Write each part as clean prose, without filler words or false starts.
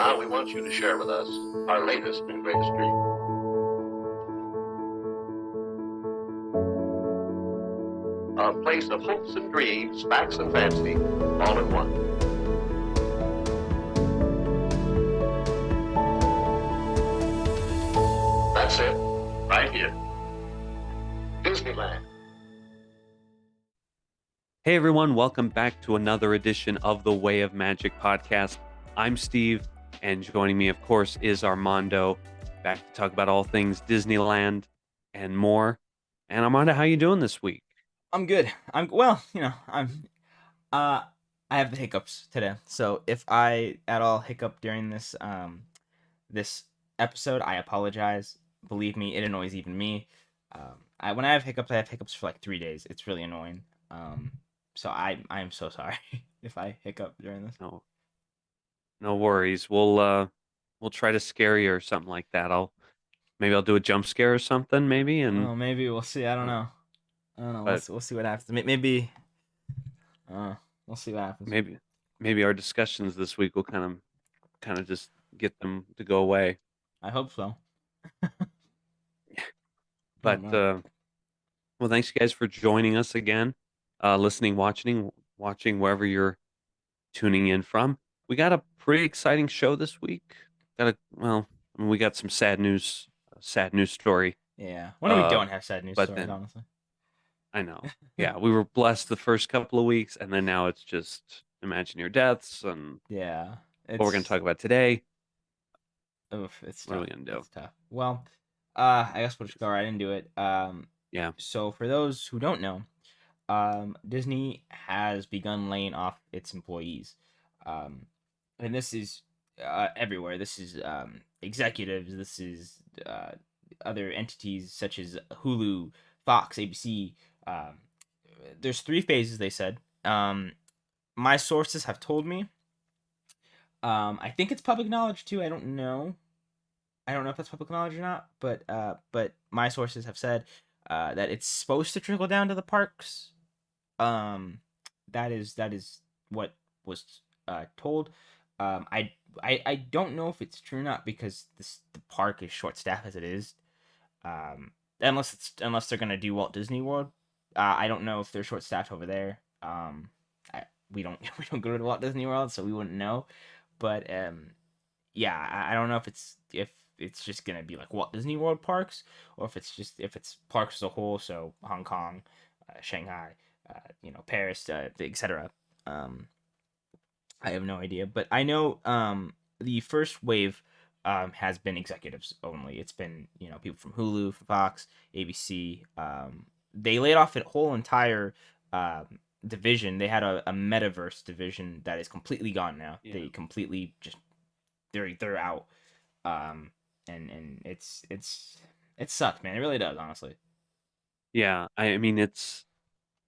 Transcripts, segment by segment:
Now we want you to share with us our latest and greatest dream. A place of hopes and dreams, facts and fancy, all in one. That's it, right here. Disneyland. Hey everyone, welcome back to another edition of the Way of Magic podcast. I'm Steve, and joining me, of course, is Armando, back to talk about all things Disneyland and more. And Armando, how you doing this week? I'm good. I'm well, uh I have the hiccups today. So if I at all hiccup during this episode, I apologize. Believe me, it annoys even me. When I have hiccups for like 3 days. It's really annoying. So I'm so sorry if I hiccup during this. No worries. We'll try to scare you or something like that. Maybe I'll do a jump scare or something, maybe, and Oh, maybe we'll see. I don't uh, know. I don't know. but We'll see what happens. Maybe we'll see what happens. maybe our discussions this week will kind of just get them to go away. I hope so. But well, thanks you guys for joining us again, listening, watching wherever you're tuning in from. We got a pretty exciting show this week. We got some sad news story. Yeah. When we don't have sad news but stories, then honestly. I know, yeah, we were blessed the first couple of weeks, and then now it's just imagine your deaths and Yeah. what we're gonna talk about today. Oof, it's What are tough. we gonna do? It's tough. Well, I guess we'll just go right into it. Yeah. So for those who don't know, Disney has begun laying off its employees, um, and this is everywhere. This is executives. This is other entities such as Hulu, Fox, ABC. Um, there's 3 phases. They said. My sources have told me. I think it's public knowledge too. I don't know. I don't know if that's public knowledge or not, but my sources have said that it's supposed to trickle down to the parks. Um, that is what was told. I don't know if it's true or not because the park is short staffed as it is. Unless they're gonna do Walt Disney World. I don't know if they're short staffed over there. We don't we don't go to Walt Disney World, so we wouldn't know. But yeah, I don't know if it's just gonna be like Walt Disney World parks, or if it's parks as a whole, so Hong Kong, Shanghai, Paris, etc. I have no idea, but I know the first wave has been executives only. It's been people from Hulu, Fox, ABC. They laid off a whole entire division. They had a metaverse division that is completely gone now. Yeah. They completely just they're out. And it sucks, man. It really does, honestly. Yeah, I mean, it's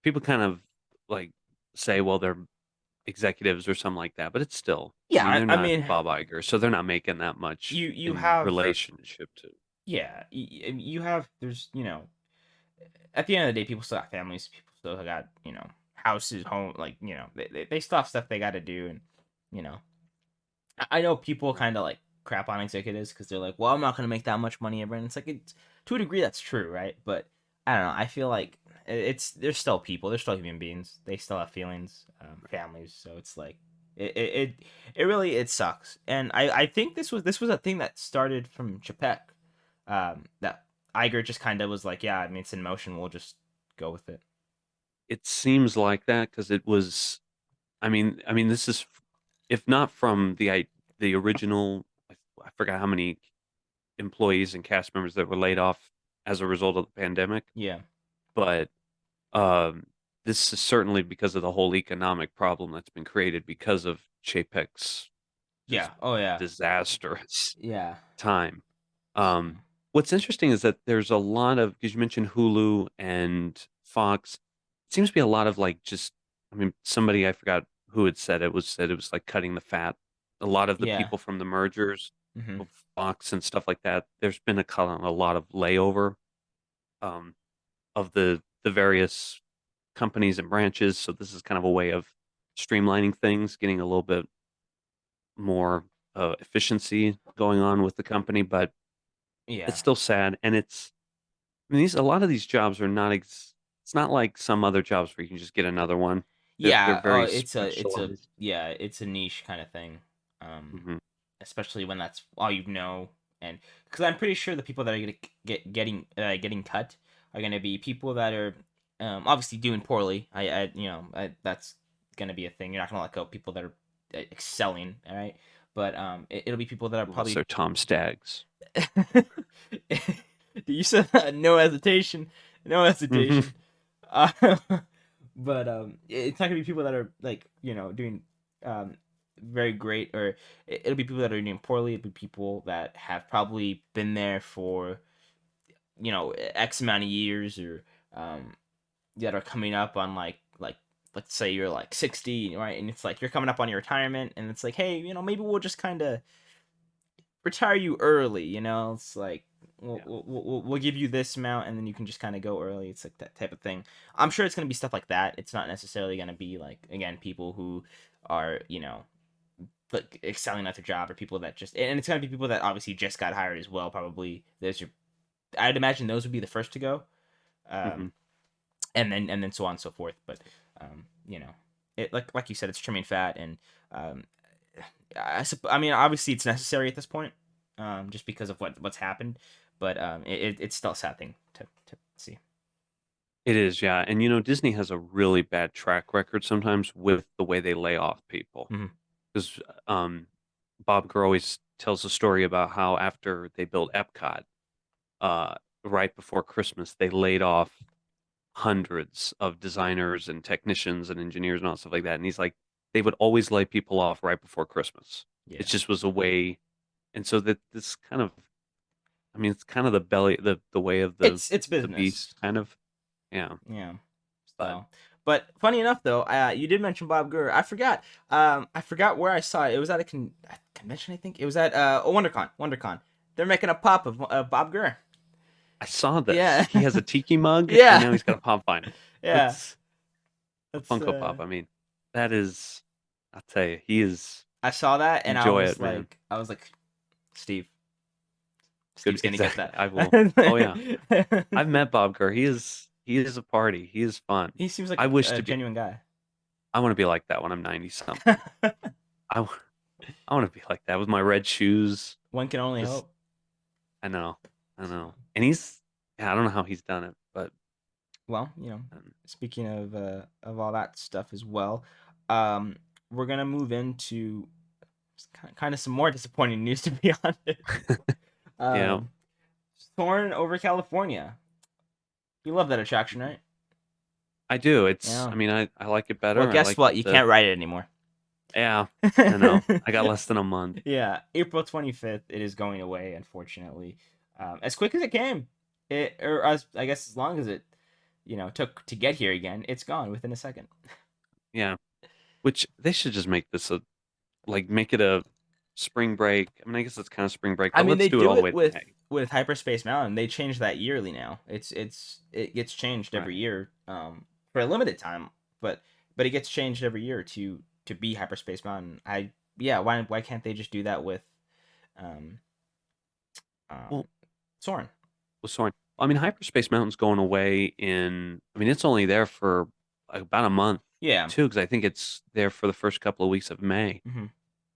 people kind of like say, well, they're executives or something like that, but it's still, Yeah, they're I not mean, Bob Iger, so they're not making that much you in have relationship to. yeah, you have there's at the end of the day, people still got families, people still got houses, home, like they still have stuff they got to do, and you know I know people kind of like crap on executives because they're like, well, I'm not gonna make that much money ever, and it's like to a degree that's true, right? But I don't know. I feel like they're still people. They're still human beings. They still have feelings, families. So it's like it really it sucks. And I think this was a thing that started from Chapek, that Iger just kind of was like, yeah, I mean it's in motion. We'll just go with it. It seems like that because it was. I mean, this is, if not from the original. I forgot how many employees and cast members that were laid off as a result of the pandemic, Yeah. but um, this is certainly because of the whole economic problem that's been created because of Chapek's just Yeah. Oh yeah. disastrous Yeah. time. Um, what's interesting is that there's a lot of, because you mentioned Hulu and Fox, it seems to be a lot of like just, I mean, somebody, I forgot who had said it was like cutting the fat. A lot of the Yeah. people from the mergers Hmm. of Fox and stuff like that, there's been a lot of layover um, of the various companies and branches. So this is kind of a way of streamlining things, getting a little bit more efficiency going on with the company, but Yeah. it's still sad. And I mean, a lot of these jobs are not. It's not like some other jobs where you can just get another one. They're Yeah, very it's a specialized. yeah, it's a niche kind of thing. Um, Hmm. Especially when that's all you know, and because I'm pretty sure the people that are gonna getting cut are gonna be people that are obviously doing poorly. That's gonna be a thing. You're not gonna let go of people that are excelling, all right? But it'll be people that are Unless probably they're Tom Staggs. you said that, no hesitation, no Hmm. hesitation. Uh, but it's not gonna be people that are like doing um very great, or it'll be people that are doing poorly. It'll be people that have probably been there for X amount of years, or um that are coming up on like let's say you're like 60, right? And it's like you're coming up on your retirement, and it's like, hey, maybe we'll just kind of retire you early. It's like Yeah. we'll give you this amount, and then you can just kind of go early. It's like that type of thing. I'm sure it's gonna be stuff like that. It's not necessarily gonna be like, again, people who are like excelling at their job, or people that just, and it's gonna be people that obviously just got hired as well. Probably I'd imagine those would be the first to go, Hmm. um, and then so on and so forth. But you know, it like you said, it's trimming fat, and um, I mean, obviously it's necessary at this point, just because of what's happened. But it's still a sad thing to see. It is, yeah. And Disney has a really bad track record sometimes with the way they lay off people. Hmm. Because Bob Gurr always tells a story about how after they built Epcot, uh, right before Christmas, they laid off hundreds of designers and technicians and engineers and all stuff like that. And he's like, they would always lay people off right before Christmas. It Yeah, just was a way. And so that this kind of, I mean, it's kind of the belly, the way of it's the business. beast, kind of. Yeah. Yeah. But So, but funny enough though, you did mention Bob Gurr. I forgot. I forgot where I saw it. It was at a convention, I think. It was at WonderCon. WonderCon. They're making a pop of Bob Gurr. I saw this. Yeah. He has a tiki mug and Yeah. now he's got a pop vinyl. Yeah. That's a That's Funko Pop. I mean, that is, I'll tell you, he is, I saw that, and enjoy it, man. I was like, Steve. Good. Steve's gonna get Exactly. that. I will. Oh yeah. I've met Bob Gurr. He is a party. He is fun. He seems like I wish a to be genuine guy. I want to be like that when I'm 90 something. I, w- I want to be like that with my red shoes. One can only Just, hope. I know. I So, know. And yeah, I don't know how he's done it, but well, um, speaking of all that stuff as well, um, we're gonna move into kind of some more disappointing news, to be honest. yeah, Um, Soarin' Over California. You love that attraction, right? I do. Yeah. I mean, I like it Well, better. I guess like what? You can't ride it anymore. yeah, I know. I got less than a month. Yeah, April 25th, it is going away, unfortunately. As quick as it came, or as I guess as long as it, took to get here again, it's gone within a second. Yeah, which they should just make this make it a spring break. I mean, I guess it's kind of spring break, I but mean, let's they do it all do the it way to with May. Hyperspace Mountain. They change that yearly now. It gets changed Right. every year, for a limited time, but it gets changed every year to be Hyperspace Mountain. Yeah, why can't they just do that with um Well, Soren? with Soarin'. I mean, Hyperspace Mountain's going away I mean, it's only there for about a month Yeah. too, because I think it's there for the first couple of weeks of May. Hmm.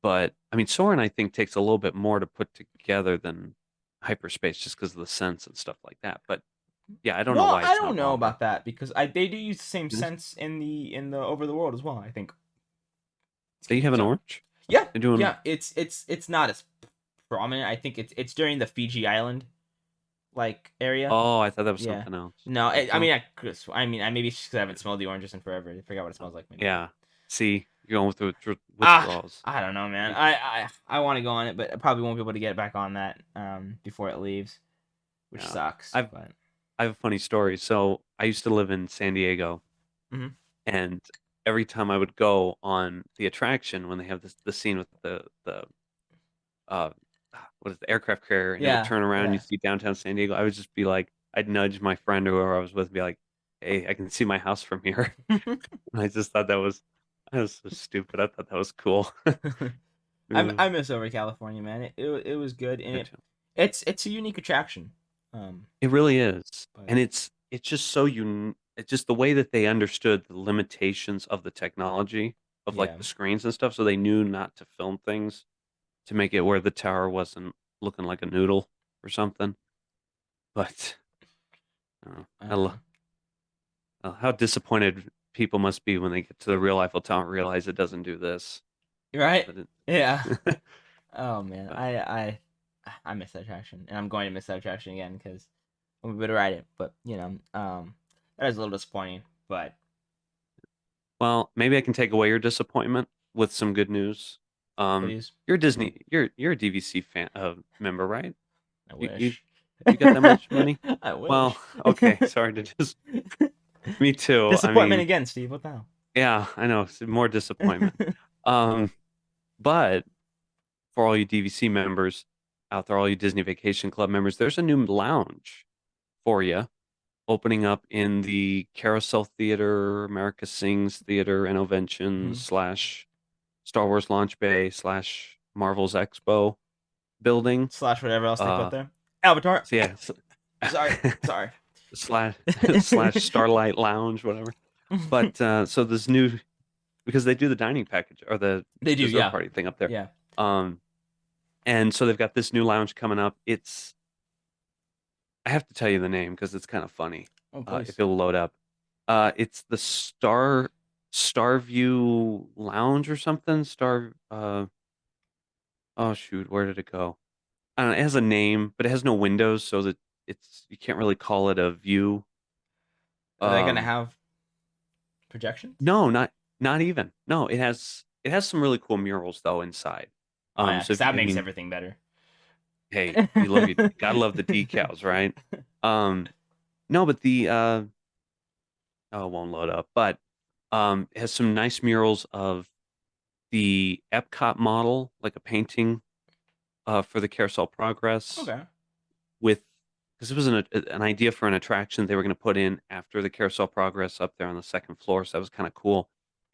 But I mean, Soarin', I think, takes a little bit more to put together than Hyperspace just because of the scents and stuff like that. But yeah, I don't know Well, why I it's don't not know longer. about that, because they do use the same It is- sense in the Over the World as well, I think. They have an So orange? yeah, They're doing. yeah, it's not as prominent. I think it's during the Fiji Island like area. Oh, I thought that was Yeah. something else. No, Okay, I well, mean, maybe it's just because I haven't smelled the oranges in forever. I forgot what it smells like, maybe. yeah. See, you're going with the Ah, withdrawals. I don't know, man. Yeah. I want to go on it, but I probably won't be able to get back on that before it leaves, which Yeah. sucks. I've But I have a funny story. So I used to live in San Diego, Mhm. and every time I would go on the attraction when they have the scene with the uh what is the aircraft carrier, and it would Yeah, turn around, you yeah. see downtown San Diego, I would just be like, I'd nudge my friend or whoever I was with and be like, hey, I can see my house from here. And I just thought that was so stupid. I thought that was cool. I miss Over California, man. It was good, and Me too. it's a unique attraction. It really is, But and it's just so it's just the way that they understood the limitations of the technology of like yeah, the screens and stuff, so they knew not to film things to make it where the tower wasn't looking like a noodle or something. But I I don't lo how disappointed people must be when they get to the real Eiffel Tower and realize it doesn't do this. know. Right? But Yeah. it, Oh man, but, I miss that attraction, and I'm going to miss that attraction again because I'm going to ride it. But that is a little disappointing. But well, maybe I can take away your disappointment with some good news. please, You're a Disney, you're a DVC fan member, right? I You wish. you got that much money? I Well, wish. okay, sorry to just me too. I Disappointment mean, again, Steve. What the hell? yeah, I know, it's more disappointment. Um, but for all you DVC members out there, all you Disney Vacation Club members, there's a new lounge for you opening up in the Carousel Theater, America Sings Theater, Innoventions Mhm. slash Star Wars Launch Bay slash Marvel's Expo building. Slash whatever else they put Uh, there. Avatar. so yeah, Sorry. Sorry. slash slash Starlight Lounge, whatever. But so this new because they do the dining package or the They do, dessert yeah. party thing up there. Yeah. Um, and so they've got this new lounge coming up. I have to tell you the name because it's kind of funny. Oh, If please. it'll load up. It's the Starview Lounge or something. Oh shoot, where did it go? I don't know, it has a name, but it has no windows, so that you can't really call it a view. Are they gonna Um, have projections? no, not even. No, it has some really cool murals though inside. Oh yeah, So because if that I makes mean, everything better. hey, you gotta love the decals, right? Um, no, but oh, it won't load up, but it has some nice murals of the Epcot model, like a painting for the Carousel Progress Okay. with because it was an idea for an attraction they were going to put in after the Carousel Progress up there on the second floor, so that was kind of cool.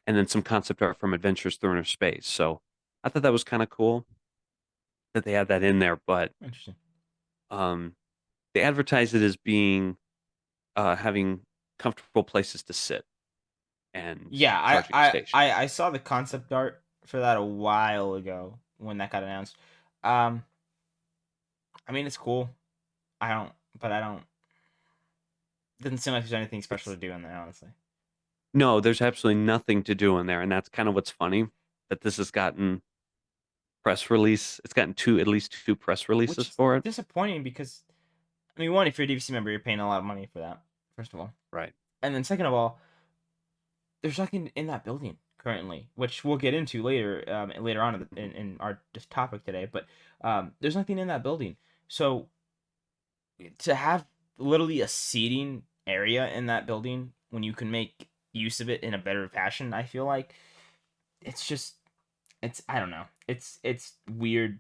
And then some concept art from Adventures Through Inner Space. So I thought that was kind of cool that they had that in there, but Interesting. um, they advertised it as being having comfortable places to sit and Yeah, charging stations. I saw the concept art for that a while ago when that got announced. Um, I mean it's cool. I don't. Doesn't seem like there's anything special to It's do in there, honestly. no, there's absolutely nothing to do in there, and that's kind of what's funny that this has gotten press release. It's gotten at least two press Which releases is for it. disappointing because I mean, one, if you're a DVC member, you're paying a lot of money for that. First of all, Right. and then second of all, there's nothing in that building currently, which we'll get into later, later on in our topic today. But there's nothing in that building, so to have literally a seating area in that building when you can make use of it in a better fashion, I feel like it's just it's I don't know. It's weird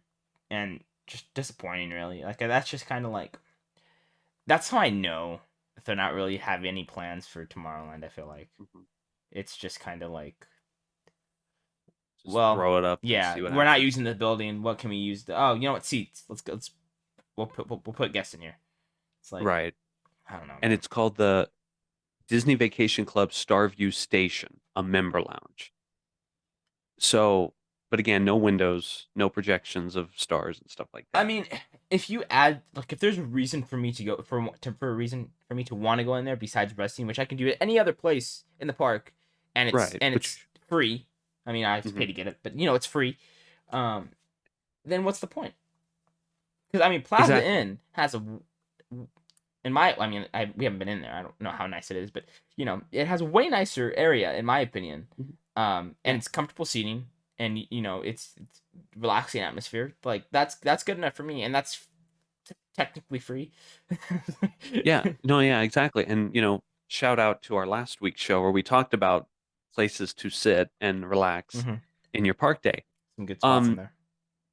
and just disappointing really. Like that's just kind of like that's how I know if they're not really have any plans for Tomorrowland, I feel like. Mhm. It's just kind of like Just well, throw it up and yeah, see what we're not happens. using the building. What can we use? Oh, you know what? Seats. Let's go. We'll put guests in here. It's like Right. I don't know, And man. it's called the Disney Vacation Club Starview Station, a member lounge. So, but again, no windows, no projections of stars and stuff like I that. mean, if you add like if there's a reason for me to go for a reason for me to want to go in there besides resting, which I can do at any other place in the park, Right. and it's Which, free. I mean, I have to pay mhm, to get it, but it's free. Um, then what's the point? Because I mean, Plaza exactly. Inn has in my I mean, we haven't been in there. I don't know how nice it is, but it has a way nicer area in my opinion. Mhm. And Yeah. it's comfortable seating, and it's relaxing atmosphere. Like that's good enough for me, and that's technically free. Yeah. No, yeah, exactly. And, shout out to our last week's show where we talked about places to sit and relax hmm in your park day. Some good spots in Um, there.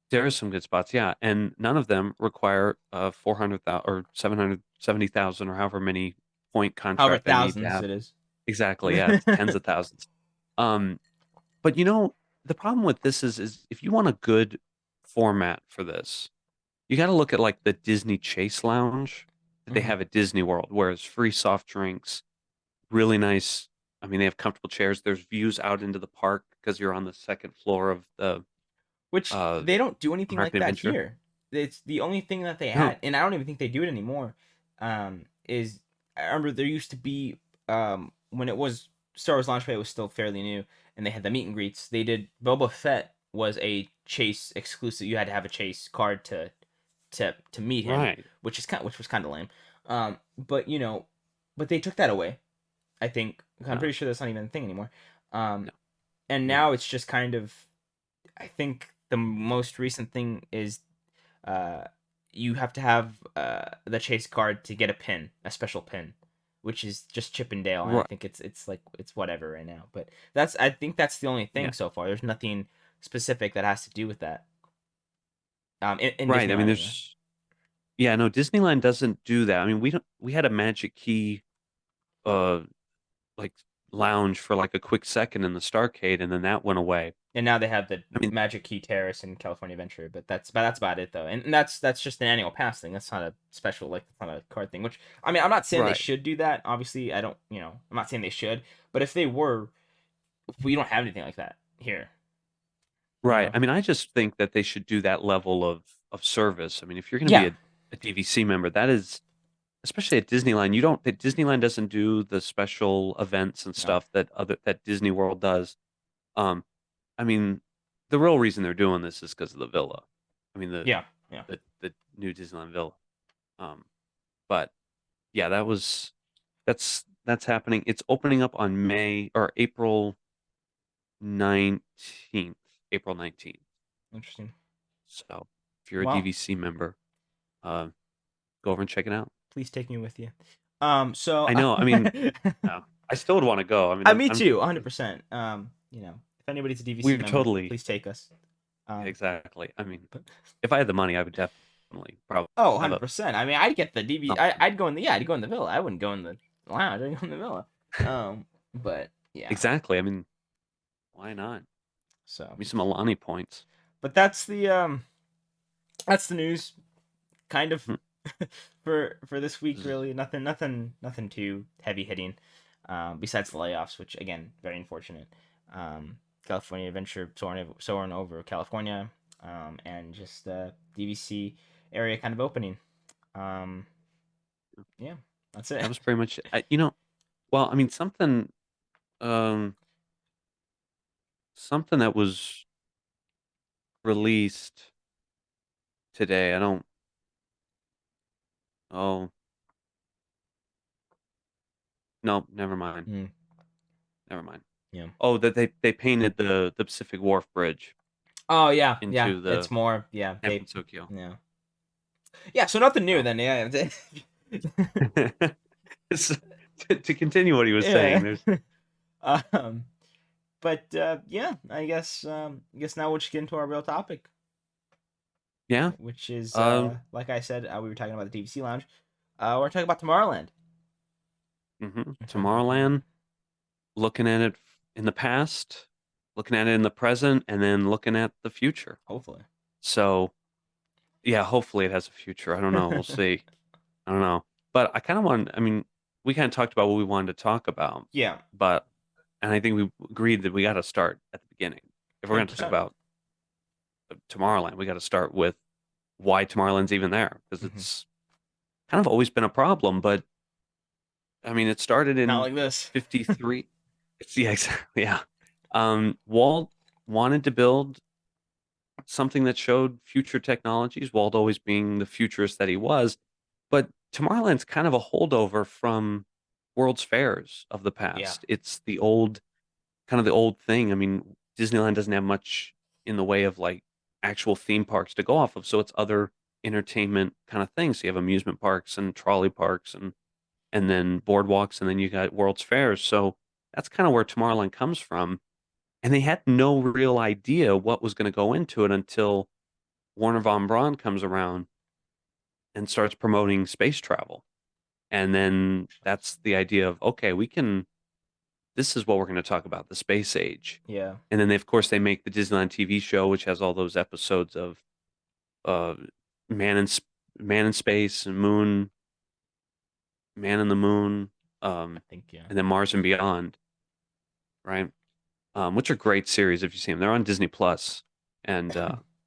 There are some good spots, yeah, and none of them require a 400,000 or 770,000 or however many point However, contract I need to thousands have. it is. Exactly, yeah, it's tens of thousands. Um, but the problem with this is if you want a good format for this, you got to look at like the Disney Chase Lounge that they Mhm. have at Disney World, where it's free soft drinks, really nice. I mean, they have comfortable chairs. There's views out into the park because you're on the second floor of the Which they don't do anything like American that Adventure. here. It's the only thing that they No, had, and I don't even think they do it anymore. Is I remember there used to be when it was Star Wars Launchpad, it was still fairly new, and they had the meet and greets. They did Boba Fett was a Chase exclusive. You had to have a Chase card to meet him, right, which was kind of lame. But but they took that away. I think I'm no, pretty sure that's not even a thing anymore. Um, no, and no. now it's just kind of, I think the most recent thing is uh, you have to have the chase card to get a pin, a special pin, which is just Chip and Dale, and I Right, think it's like it's whatever right now. But I think that's the only thing yeah, so far. There's nothing specific that has to do with that. In right. I mean, Disneyland anyway. there's yeah, no, Disneyland doesn't do that. I mean, we had a Magic Key uh like lounge for like a quick second in the Starcade, and then that went away. And now they have the I mean, Magic Key Terrace and California Adventure, but that's about it though. And that's just an annual pass thing. That's not a special like that's not a card thing. Which I mean, I'm not saying they right, should do that. Obviously, I don't. I'm not saying they should. But if they were, we don't have anything like that here. You right. know? I mean, I just think that they should do that level of service. I mean, if you're going to be Yeah. a DVC member, that is especially at Disneyland. You don't that Disneyland doesn't do the special events and No. stuff that Disney World does. Um, I mean, the real reason they're doing this is because of the villa. I mean, Yeah. Yeah. the new Disneyland villa. Um, but yeah, that's happening. It's opening up on May or April 19th. April 19th. Interesting. So if you're a Well, DVC member, uh, go over and check it out. please take me with you. So I know. I mean, I still would want to go. I mean, me too, 100%. If anybody's a DVC we're member, totally please take us. exactly. I mean, But if I had the money, I would definitely probably oh, have a 100%. I mean, I'd get the DV. something. I'd go in the I'd go in the villa. I wouldn't go in the lounge. I'd go in the villa. But yeah. Exactly. I mean, why not? So, Give me some Alani points. but that's the news, kind of, Hmm. for this week. Really, nothing too heavy hitting. Besides the layoffs, which again, very unfortunate. California Adventure soaring over California, and just DVC area kind of opening. Um, yeah, that's it. That was pretty much well, I mean, um, something that was released today. I don't, oh, no, never mind. Mm, Never mind. yeah. Oh, that they painted the Pacific Wharf Bridge Oh yeah, yeah. into It's the more. Yeah, San Francisco. yeah. Yeah. So nothing new So, then. Yeah. so, to continue what he was saying, Yeah. there's um. But yeah, I guess now we'll just get into our real topic, yeah, which is um, like I said, we were talking about the DVC lounge. We're talking about Tomorrowland. We're talking about Tomorrowland. Tomorrowland. Looking at it in the past, looking at it in the present, and then looking at the future. Hopefully. So, yeah, hopefully it has a future. I don't know. We'll see. I don't know. But I kind of want, I mean, we kind of talked about what we wanted to talk about, Yeah. but, and I think we agreed that we got to start at the beginning. If we're going to talk 100%. about Tomorrowland, we got to start with why Tomorrowland's even there, because Hmm. it's kind of always been a problem. But I mean, it started Not in like this. 53. Yeah, exactly. Yeah. Walt wanted to build something that showed future technologies, Walt always being the futurist that he was. But Tomorrowland's kind of a holdover from World's Fairs of the Yeah. past. It's kind of the old thing. I mean, Disneyland doesn't have much in the way of like actual theme parks to go off of, so it's other entertainment kind of things. So you have amusement parks and trolley parks and then boardwalks, and then you got World's Fairs. So that's kind of where Tomorrowland comes from. And they had no real idea what was going to go into it until Warner von Braun comes around and starts promoting space travel. And then that's the idea of, okay, we can this is what we're going to talk about, the space age. Yeah. And then of course they make the Disneyland TV show, which has all those episodes of uh, Man in Man in Space and Moon, Man in the Moon, I think, yeah. and then Mars and Beyond, right? Which are great series if you see them. They're on Disney Plus, and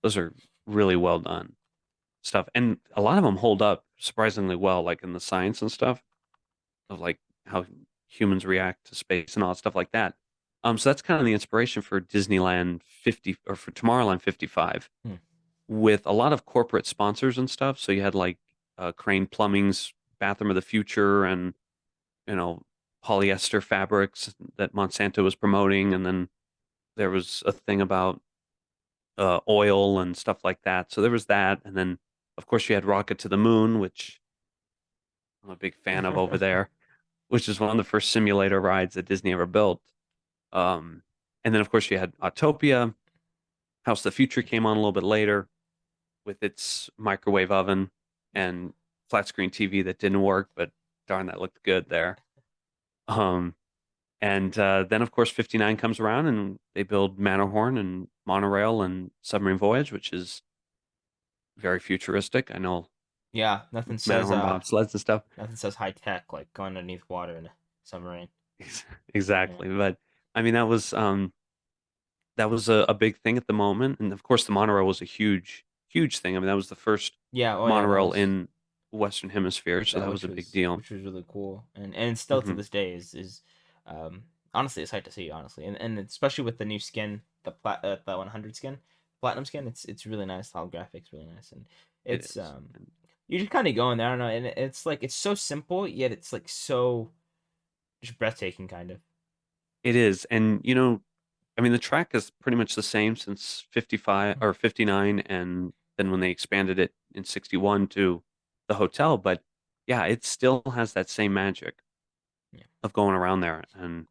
those are really well done stuff. And a lot of them hold up surprisingly well, like in the science and stuff of like how humans react to space and all that stuff like that. So that's kind of the inspiration for Disneyland 50 or for Tomorrowland 55 Hmm. with a lot of corporate sponsors and stuff. So you had like Crane Plumbing's Bathroom of the Future and, you know, polyester fabrics that Monsanto was promoting. And then there was a thing about oil and stuff like that. So there was that. And then, of course, you had Rocket to the Moon, which I'm a big fan of over there, which is one of the first simulator rides that Disney ever built. Um, and then, of course, you had Autopia. House of the Future came on a little bit later with its microwave oven and flat screen TV that didn't work, but darn, that looked good there. And then, of course, 59 comes around and they build Matterhorn and monorail and submarine voyage, which is very futuristic. I know Yeah, nothing says Matterhorn bobsleds and stuff. nothing says high tech like going underneath water in a submarine. Exactly. But I mean, that was a big thing at the moment. And of course, the monorail was a huge, huge thing. I mean, that was the first Yeah, oh yeah, monorail in Western Hemisphere, so that was a big deal. which was really cool, and still to Mhm. this day is honestly a sight to see, honestly, and especially with the new skin, the 100 skin, platinum skin, it's really nice. Holographics really nice, and It it's is. you just kind of go in there, I don't know, and it's like it's so simple yet it's like so just breathtaking, kind of. It is. And, you know, I mean, the track is pretty much the same since 55 or 59, and then when they expanded it in 61 to the hotel. But yeah, it still has that same magic Yeah. of going around there, and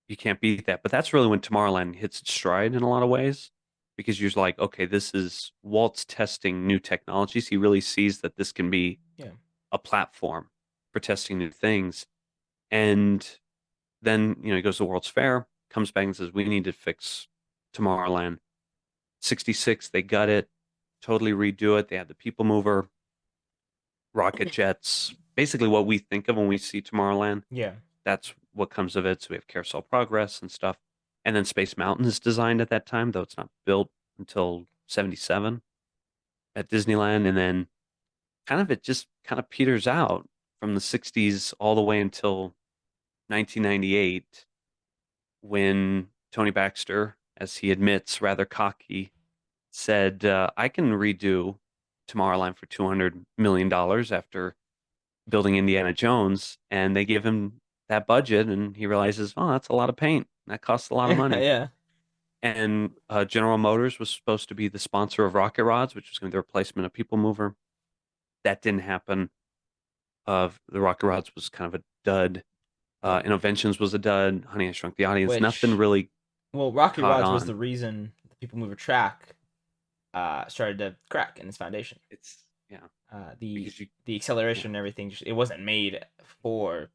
you can't beat that. But that's really when Tomorrowland hits its stride in a lot of ways because you're like, okay, this is Walt's testing new technologies. He really sees that this can be Yeah. a platform for testing new things. And then, you know, he goes to World's Fair, comes back and says, we need to fix Tomorrowland. 66, they gut it, totally redo it. They have the people mover, rocket jets, basically what we think of when we see Tomorrowland. Yeah. That's what comes of it. So we have Carousel Progress and stuff. And then Space Mountain is designed at that time, though it's not built until 77 at Disneyland. And then kind of it just kind of peters out from the 60s all the way until 1998 when Tony Baxter, as he admits, rather cocky, said, I can redo Tomorrowland for $200 million after building Indiana Jones. And they give him that budget, and he realizes, oh, that's a lot of paint. That costs a lot of money. Yeah. And General Motors was supposed to be the sponsor of Rocket Rods, which was going to be the replacement of People Mover. That didn't happen. Of the Rocket Rods was kind of a dud. Innovations was a dud. Honey, I Shrunk the Audience. Which, Nothing really well, Rocky caught Rods was on. the reason the People Mover track started to crack in its foundation. It's yeah. The acceleration and everything, it wasn't made for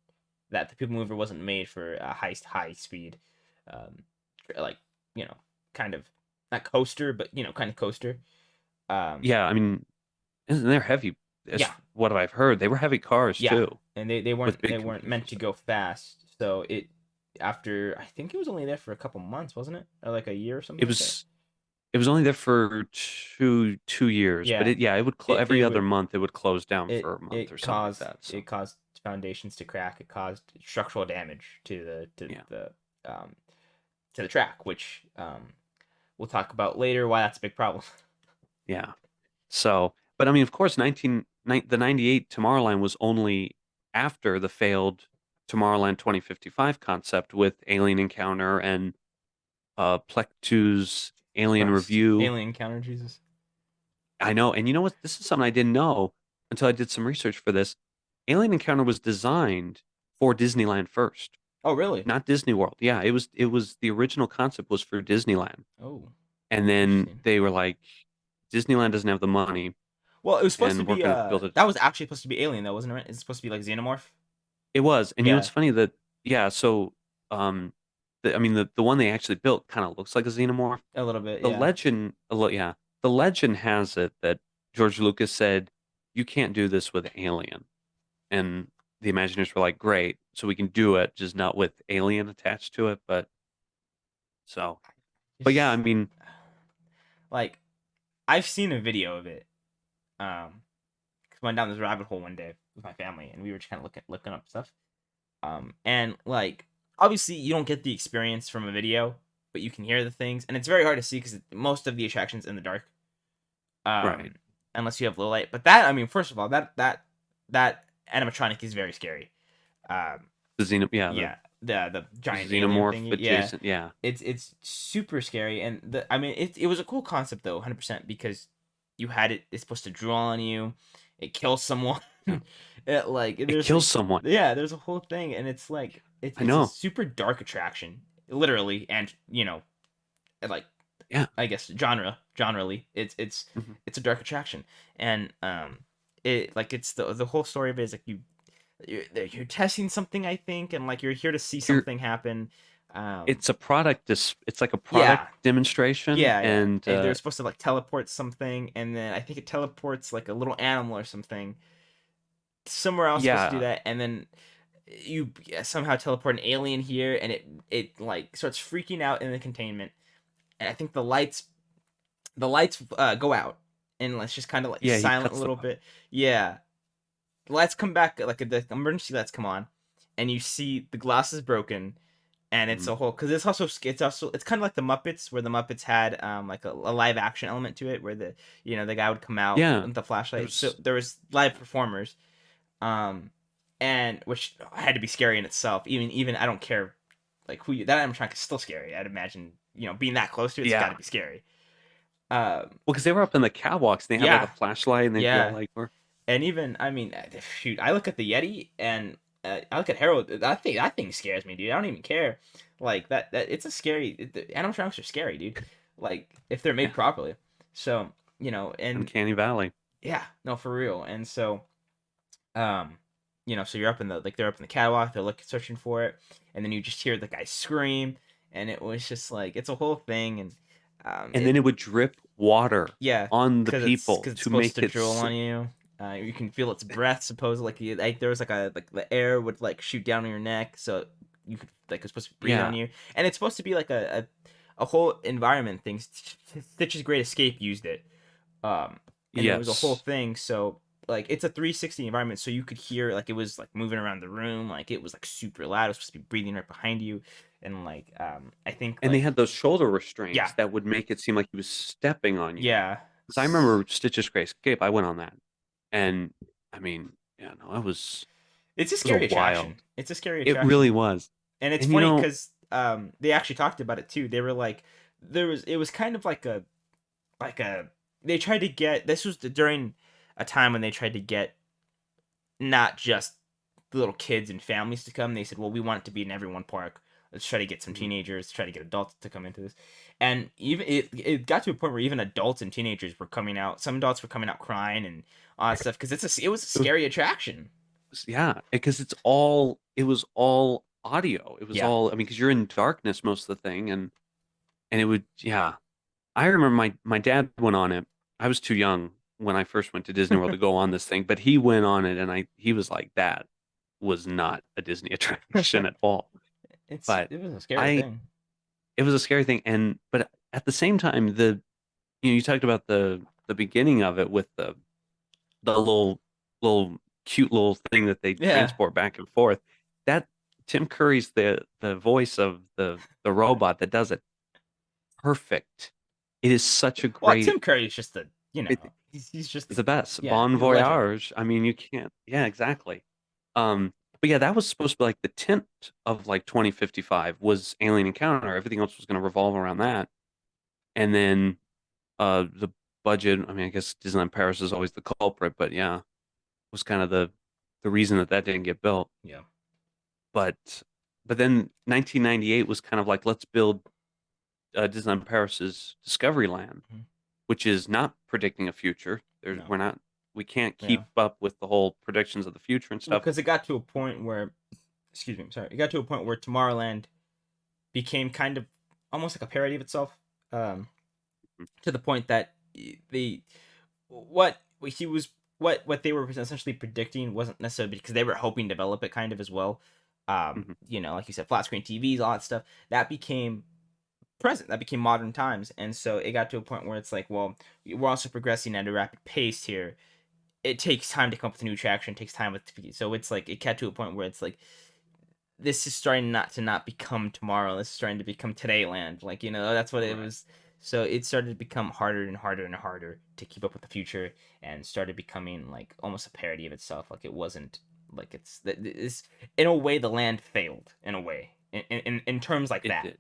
that. The People Mover wasn't made for a high speed, like, you know, kind of not coaster, but you know, kind of coaster. Yeah, I mean, and they're heavy. Yeah. What I've heard, they were heavy cars Yeah, too. and they weren't with big meant computers to and go fast. So it after I think it was only there for a couple months, wasn't it, or like a year or something It like that? was it was only there for two years, but Yeah. it would They every other would month it would close down it for a month or it something like caused that. So it caused foundations to crack. It caused structural damage to yeah, the track, which we'll talk about later why that's a big problem. yeah. So, but I mean, of course, the 98 Tomorrowland was only after the failed Tomorrowland 2055 concept with Alien Encounter and Plec2's Alien Christ. Review. Alien Encounter, Jesus. I know, and you know what? This is something I didn't know until I did some research for this. Alien Encounter was designed for Disneyland first, Oh, really? not Disney World. Yeah, it was the original concept was for Disneyland. Oh. And then Interesting. they were like, Disneyland doesn't have the money, Well, it was supposed to and we're be going to build it. that was actually supposed to be Alien though, wasn't it? It's supposed to be like Xenomorph. It was. And you know Yeah. what's funny that, yeah, so I mean, the one they actually built kind of looks like a xenomorph. A little bit, The yeah. legend, yeah, the legend has it that George Lucas said, "You can't do this with Alien," and the Imagineers were like, "Great, so we can do it, just not with Alien attached to it." But so, but yeah, I It's- mean, like I've seen a video of it. 'Cause I went down this rabbit hole one day with my family, and we were just kind of looking up stuff. And like obviously you don't get the experience from a video, but you can hear the things, and it's very hard to see because most of the attractions in the dark. right, Unless you have low light. But that, I mean, first of all, that animatronic is very scary. Um, yeah, yeah, the the giant alien xenomorph thing. Yeah, adjacent, yeah, it's super scary, and I mean, it was a cool concept though, 100%, because you had it. It's supposed to draw on you. It kills someone. yeah. It There's kills someone. yeah, there's a whole thing, and it's like I it's a know. super dark attraction, literally, and like Yeah. I guess genrely, Mhm. it's a dark attraction, and it like it's the whole story of it is like you're testing something, I think, and like you're here to see You're something happen. It's a product. It's like a product Yeah, demonstration, yeah. and And they're supposed to like teleport something, and then I think it teleports like a little animal or something somewhere else supposed to do yeah, that, and then you somehow teleport an alien here, and it like starts freaking out in the containment, and I think the lights go out, and it's just kind of like yeah. He silent a cuts the little bit. Yeah, the lights come back, like the emergency lights come on, and you see the glass is broken, and it's Mhm. a whole because it's kind of like the Muppets, where the Muppets had like a live action element to it, where the guy would come out Yeah. with the flashlight. So There's there was live performers, um, and which had to be scary in itself. Even I don't care like that animatronic is still scary. I'd imagine being that close to it's got yeah. to be scary. Well, because they were up in the catwalks, they had like a Yeah, flashlight, and they'd go yeah, like, "We're and even I mean, shoot, I look at the Yeti and I look at Harold. That thing scares me, dude. I don't even care. Like that it's a scary. The animatronics are scary, dude. Like if they're yeah, made properly. So and uncanny valley." yeah, no, for real. And so um, so you're up in the like they're up in the catwalk. They're looking searching for it, and then you just hear the guy scream, and it was just like it's a whole thing, and And then it it would drip water yeah, on the because it's people because it's to supposed make to it. drool on you. You can feel its breath. Supposedly, like there was like the air would like shoot down on your neck, so you could like it's supposed to breathe on Yeah. you, and it's supposed to be like a whole environment thing. Stitch's Great Escape used it, and it was a whole Yes. thing. So like it's a 360 environment, so you could hear like it was like moving around the room, like it was like super loud. It was supposed to be breathing right behind you, and like I think And they like had those shoulder yeah, restraints that would make it seem like he was stepping on you. yeah. Because I remember Stitch's Great Escape. I went on that, and I mean, yeah, no, It's a it was a scary attraction. wild. It's a scary It attraction. really was. And it's And you funny know, because they actually talked about it too. They were like, it was kind of like a they tried to get this was during a time when they tried to get not just the little kids and families to come. They said, well, we want it to be in every one park. Let's try to get some mhm, teenagers, try to get adults to come into this, and even it got to a point where even adults and teenagers were coming out. Some adults were coming out crying and all that stuff because it was a it was scary attraction. yeah, because it was all audio. It was Yeah, all, I mean, because you're in darkness most of the thing, and it would, yeah. I remember my dad went on it. I was too young when I first went to Disney World to go on this thing, but he went on it, and he was like, that was not a Disney attraction at all. But it was a scary I thing. it was a scary thing, and but at the same time, you talked about the beginning of it with the little cute little thing that they Yeah. transport back and forth. That Tim Curry's the voice of the robot that does it perfect. It is such a Well, great. Tim Curry is just It, he's just it's the best. yeah, Bon he's a legend. voyage. I mean, you can't. Yeah, exactly. But yeah, that was supposed to be like the tint of like 2055 was Alien Encounter. Everything else was going to revolve around that. And then the budget. I mean, I guess Disneyland Paris is always the culprit, but yeah, was kind of the reason that didn't get built. Yeah. But then 1998 was kind of like, let's build Disneyland Paris's Discoveryland, Mhm. which is not predicting a future. No. We can't Yeah. keep up with the whole predictions of the future and Well, stuff. because it got to a point where, excuse me, sorry, it got to a point where Tomorrowland became kind of almost like a parody of itself, Mhm. to the point that the what he was what they were essentially predicting wasn't necessarily because they were hoping to develop it kind of as well. Mhm. Like you said, flat screen TVs, all that stuff that became present, that became modern times, and so it got to a point where it's like, well, we're also progressing at a rapid pace here. It takes time to come up with new traction, takes time so it's like it got to a point where it's like this is starting not become tomorrow. This is starting to become today land. Like, that's what it Right. was. So it started to become harder and harder and harder to keep up with the future, and started becoming like almost a parody of itself. Like it wasn't like it's in a way the land failed in a way in terms like It that. did.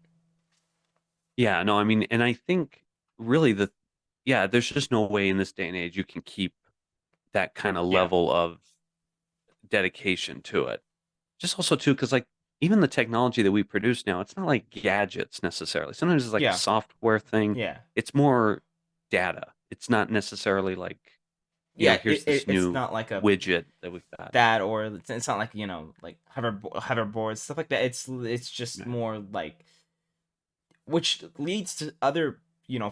Yeah, no, I mean, and I think really yeah, there's just no way in this day and age you can keep that kind of Yeah. level of dedication to it. Just also too, because like even the technology that we produce now, it's not like gadgets necessarily. Sometimes it's like a Yeah. software thing. Yeah. It's more data. It's not necessarily like, Yeah. here's this It's new not like a widget that we've got. that, or it's not like like hoverboards, stuff like that. It's just Yeah. more like, which leads to other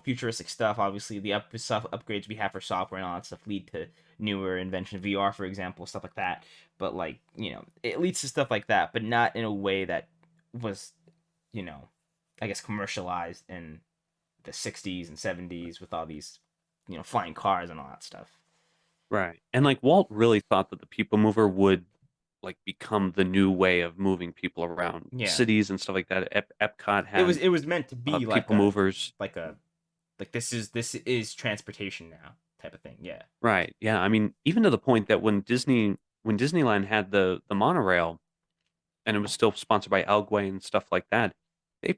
futuristic stuff. Obviously the upgrades we have for software and all that stuff lead to newer invention, VR for example, stuff like that. But like, it leads to stuff like that, but not in a way that was, you know I guess, commercialized in the 60s and 70s with all these flying cars and all that stuff. Right. And like Walt really thought that the people mover would like become the new way of moving people around Yeah, cities and stuff like that. Epcot it was had it was meant to be people movers. like a like this is transportation now type of thing. Yeah. Right. Yeah. I mean, even to the point that when Disneyland had the monorail and it was still sponsored by Elway and stuff like that, they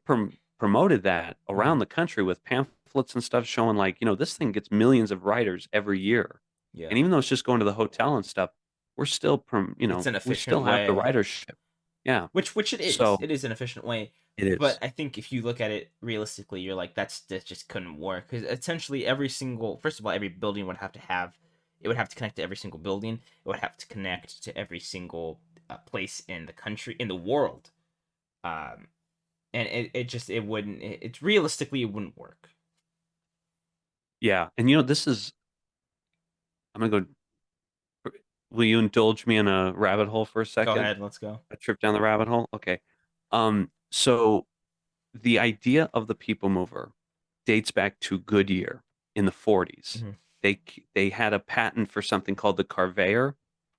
promoted that Mhm. around the country with pamphlets and stuff showing like, this thing gets millions of riders every year. Yeah. And even though it's just going to the hotel and stuff, we're still It's an we efficient still have the way. ridership. Yeah. Which it is. So It is an efficient way. it But is. I think if you look at it realistically, you're like, that just couldn't work, because essentially first of all, every building would have to connect to every single building. It would have to connect to every single place in the country, in the world. Um, and it just it wouldn't. It's realistically it wouldn't work. Yeah. And this is I'm gonna go. Will you indulge me in a rabbit hole for a Go second? ahead, let's go. A trip down the rabbit hole? Okay. So the idea of the people mover dates back to Goodyear in the 40s. Hmm. They had a patent for something called the Carveyor,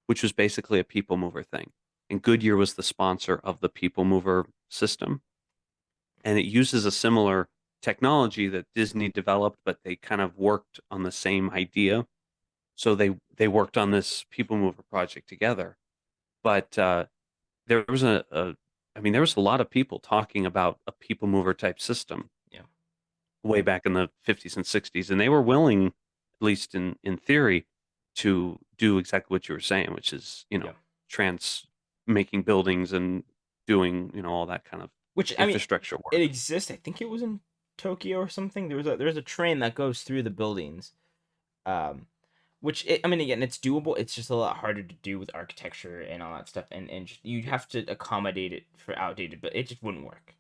which was basically a people mover thing. And Goodyear was the sponsor of the people mover system. And it uses a similar technology that Disney developed, but they kind of worked on the same idea. So they worked on this people mover project together. But there was I mean, there was a lot of people talking about a people mover type system Yeah. way back in the 50s and 60s, and they were willing, at least in theory, to do exactly what you were saying, which is, Yeah. trans making buildings and doing, all that kind of Which, I mean, infrastructure it work. exists. I think it was in Tokyo or something. There's a train that goes through the buildings. Um, I mean, again, it's doable. It's just a lot harder to do with architecture and all that stuff, and you'd have to accommodate it for outdated, but it just wouldn't work.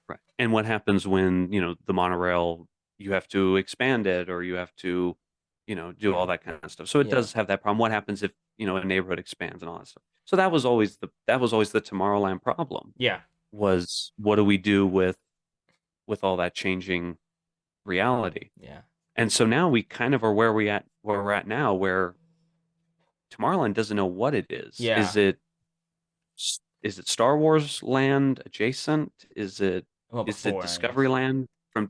Right. And what happens when, the monorail, you have to expand it or you have to, do all that kind of stuff. So it Yeah. does have that problem. What happens if, a neighborhood expands and all that stuff? So that was always the Tomorrowland problem Yeah. was what do we do with all that changing reality? Yeah. And so now we kind of are where we're at now, where Tomorrowland doesn't know what it is. Yeah. Is it Star Wars land adjacent? Well, Is it before, I guess. Discovery Land from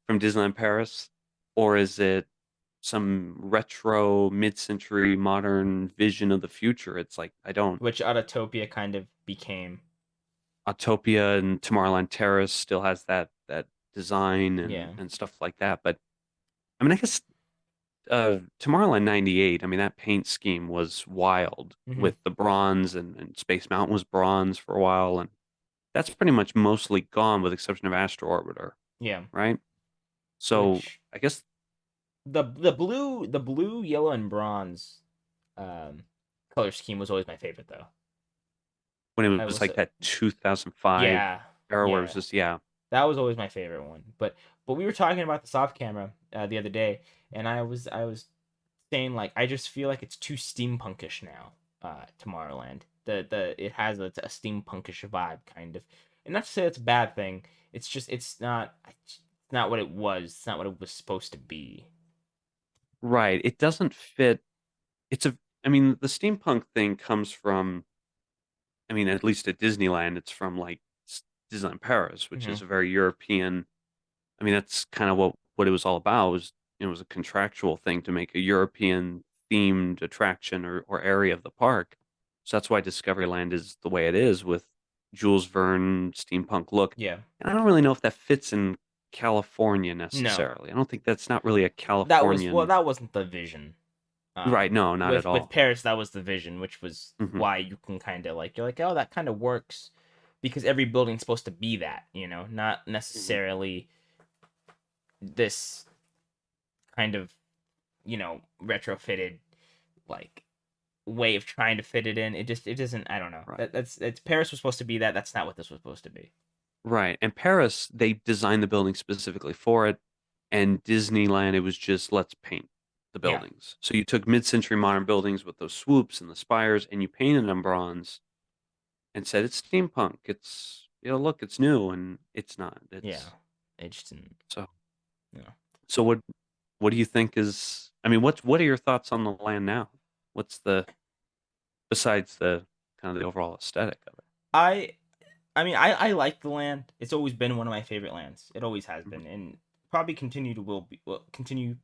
Disneyland Paris, or is it some retro mid-century modern vision of the future? It's like I don't. Which Autotopia kind of became. Autopia and Tomorrowland Terrace still has that design and Yeah. and stuff like that, but I mean, I guess Tomorrowland '98. I mean, that paint scheme was wild Hmm. with the bronze and Space Mountain was bronze for a while, and that's pretty much mostly gone with the exception of Astro Orbiter, Yeah. right? So Which I guess the blue, yellow, and bronze um color scheme was always my favorite, though. when it I was will like say. that 2005 Yeah. era where it Yeah. was just yeah. That was always my favorite one. But we were talking about the soft camera the other day, and I was saying like I just feel like it's too steampunkish now. Tomorrowland. It has a steampunkish vibe kind of, and not to say it's a bad thing. It's just it's not what it was. It's not what it was supposed to be. Right. It doesn't fit. It's a I mean, the steampunk thing comes from I mean, at least at Disneyland, it's from like Disneyland Paris, which Hmm. is a very European. I mean, that's kind of what it was all about. Was it was a contractual thing to make a European themed attraction or area of the park. So that's why Discoveryland is the way it is with Jules Verne steampunk look. Yeah. And I don't really know if that fits in California No. necessarily. I don't think that's not really a Well, Californian. that wasn't the vision. Right, no, not at With all. Paris, that was the vision, which was Hmm. why you can kind of like you're like, oh, that kind of works, because every building's supposed to be that, not Hmm. necessarily this kind of retrofitted like way of trying to fit it in. It doesn't. I don't know. Right. It's Paris was supposed to be that. That's not what this was supposed to be. Right. And Paris, they designed the building specifically for it. And Disneyland, it was just let's paint the Yeah. buildings. So you took mid-century modern buildings with those swoops and the spires, and you painted them bronze and said it's steampunk. It's look, it's new, and it's not. Yeah. It's It just didn't. so. Yeah. So what do you think is? I mean, what are your thoughts on the land now? What's the besides the kind of the overall aesthetic of it? I I mean, I like the land. It's always been one of my favorite lands. It always has Mhm. been, and probably will continue.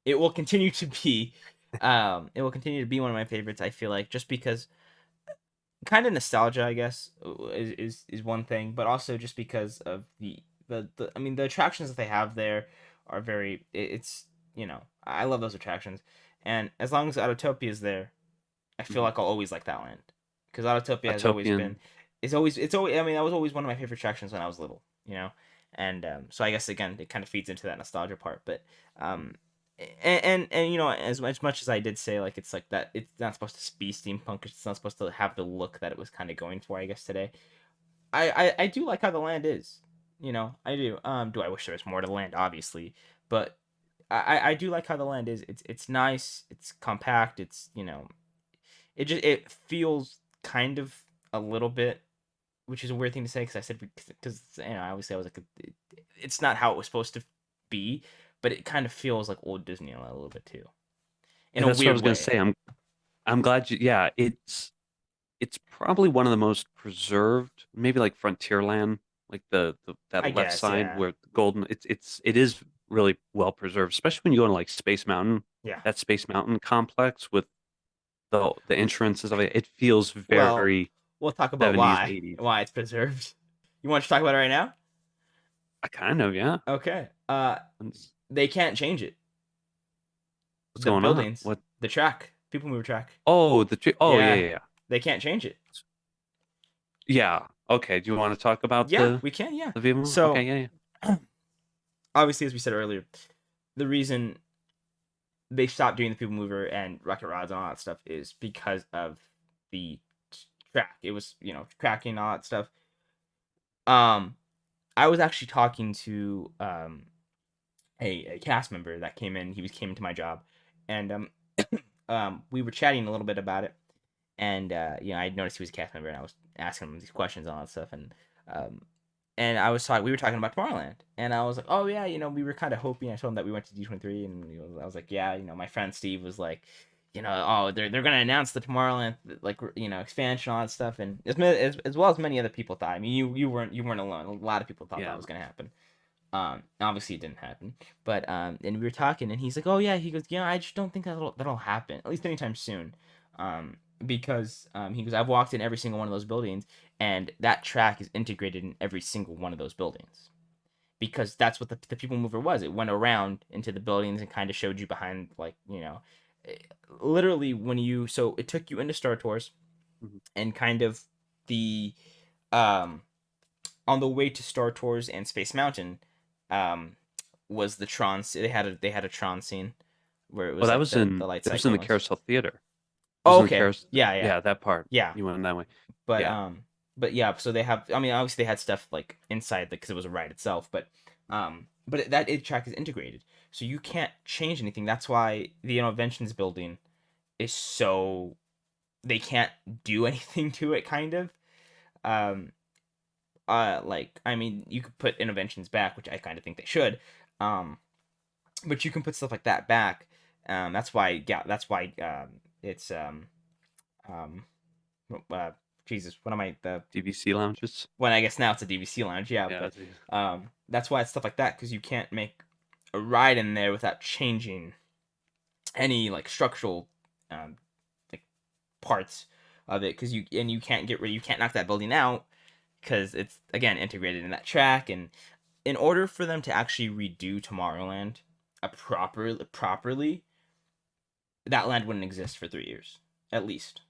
It will continue to be, it will continue to be one of my favorites. I feel like just because kind of nostalgia, I guess, is one thing, but also just because of the I mean the attractions that they have there are very. It's I love those attractions, and as long as Autotopia is there, I feel Mhm. like I'll always like that land, because Autotopia has always been, Utopian. it's always. I mean, that was always one of my favorite attractions when I was little, and so I guess again it kind of feeds into that nostalgia part, but um, and as much as I did say like it's like that, it's not supposed to be steampunk. It's not supposed to have the look that it was kind of going for. I guess today, I do like how the land is. I do. Do I wish there was more to the land? Obviously, but I do like how the land is. It's nice. It's compact. It feels kind of a little bit, which is a weird thing to say because I said because obviously I was like it's not how it was supposed to be, but it kind of feels like old Disneyland a little bit too, in And a that's what I weird was gonna way. say. I'm glad you. Yeah, it's probably one of the most preserved, maybe like Frontierland, like the that I left guess, side yeah, where the golden. It is really well preserved, especially when you go to like Space Mountain, yeah. that Space Mountain complex with the entrances of it. It feels Well, very we'll talk about 70s, why 80s. it's preserved. You want to talk about it right now? I kind of yeah. Okay. What's They can't change it. what's The going on? buildings, What? the track, people move track. Oh, oh yeah, Yeah, yeah, yeah. they can't change it. Yeah. Okay. Do you want to talk about Yeah, we can. Yeah. the Viva? Okay. So Yeah. Yeah. obviously, as we said earlier, the reason they stopped doing the people mover and rocket rods and all that stuff is because of the track. It was cracking and all that stuff. Um, I was actually talking to a cast member that came in. Came into my job, and we were chatting a little bit about it, and I noticed he was a cast member, and I was asking him these questions and all that stuff, um, and we were talking about Tomorrowland, and I was like, oh yeah, we were kind of hoping. I told him that we went to D23, and I was like, yeah, my friend Steve was like, oh, they're gonna announce the Tomorrowland like expansion, all that stuff, and as well as many other people thought. I mean, you weren't alone. A lot of people thought that Yeah. was gonna happen. Obviously it didn't happen, but and we were talking, and he's like, oh yeah, he goes, I just don't think that'll happen, at least anytime soon, because he goes, I've walked in every single one of those buildings, and that track is integrated in every single one of those buildings, because that's what the people mover was. It went around into the buildings and kind of showed you behind, like eh, literally when you so it took you into Star Tours, Mhm. and kind of the um on the way to Star Tours and Space Mountain, um, was the Tron. They had a Tron scene where it Oh, was like the light that was in the cyclones. Carousel Theater. It was Oh, in the okay. Carousel. Yeah, yeah, Yeah, that part. yeah. You went that way. But Yeah. but yeah, so they have. I mean, obviously they had stuff like inside because it was a ride itself, but that track is integrated, so you can't change anything. That's why the Innovations building is so they can't do anything to it. Kind of. Um, like I mean, you could put Innovations back, which I kind of think they should. Um, but you can put stuff like that back. That's why. Yeah, that's why. It's um uh, Jesus, what am I the DVC lounges. when I guess now it's a DVC lounge, yeah, Yeah. but that's why it's stuff like that because you can't make a ride in there without changing any like structural um like parts of it because you can't you can't knock that building out because it's again integrated in that track. And in order for them to actually redo Tomorrowland properly, that land wouldn't exist for 3 years at least,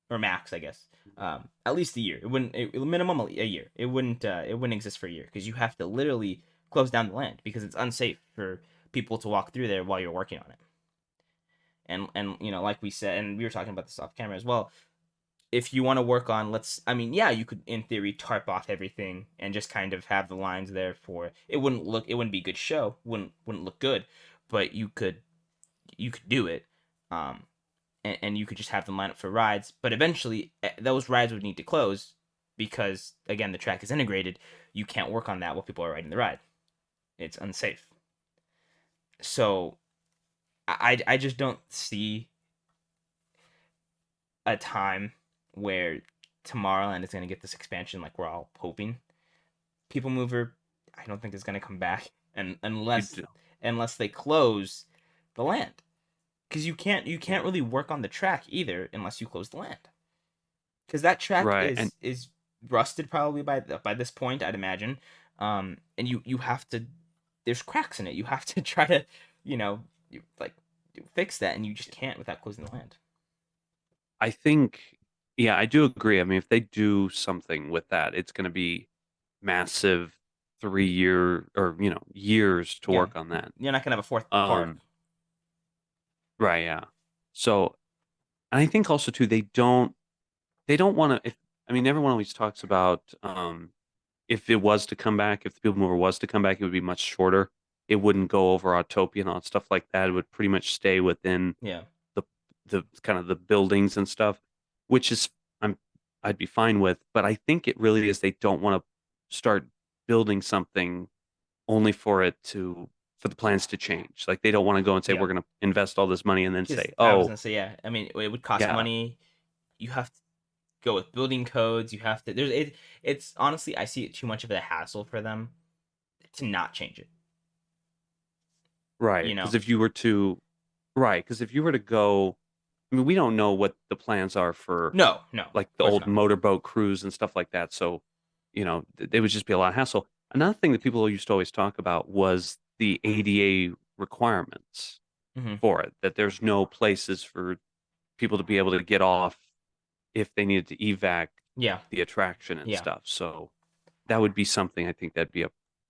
or max, I guess. At least a year. It wouldn't. Minimum a year. It wouldn't. It wouldn't exist for a year because you have to literally close down the land because it's unsafe for people to walk through there while you're working on it. And you know, like we said, and we were talking about this off camera as well. If you want to work on, I mean, yeah, you could in theory tarp off everything and just kind of have the lines there for it. It wouldn't be a good show. Wouldn't look good, but you could do it. And you could just have them line up for rides. But eventually, those rides would need to close because, again, the track is integrated. You can't work on that while people are riding the ride. It's unsafe. So, I just don't see a time where Tomorrowland is going to get this expansion like we're all hoping. People Mover, I don't think is going to come back unless they close the land. Because you can't really work on the track either unless you close the land. Because that track is rusted probably by this point, I'd imagine. And you have to, there's cracks in it. You have to try to, fix that, and you just can't without closing the land. I think, yeah, I do agree. I mean, if they do something with that, it's going to be massive 3 year or years to work on that. You're not gonna have a fourth park. Right, yeah. So, and I think also too, they don't want to. I mean, everyone always talks about if it was to come back, if the People Mover was to come back, it would be much shorter. It wouldn't go over Autopia and all that stuff like that. It would pretty much stay within the kind of the buildings and stuff, which is I'd be fine with. But I think it really is they don't want to start building something only for the plans to change. Like they don't want to go and say we're going to invest all this money and then say, I was gonna say, yeah. I mean, it would cost money. You have to go with building codes. You have to. It's honestly, I see it too much of a hassle for them to not change it. Right. Because if you were to go, I mean, we don't know what the plans are for no, like the old motorboat cruise and stuff like that. So, it would just be a lot of hassle. Another thing that people used to always talk about was the ADA requirements for it, that there's no places for people to be able to get off if they needed to evac the attraction and stuff. So that would be something, I think that'd be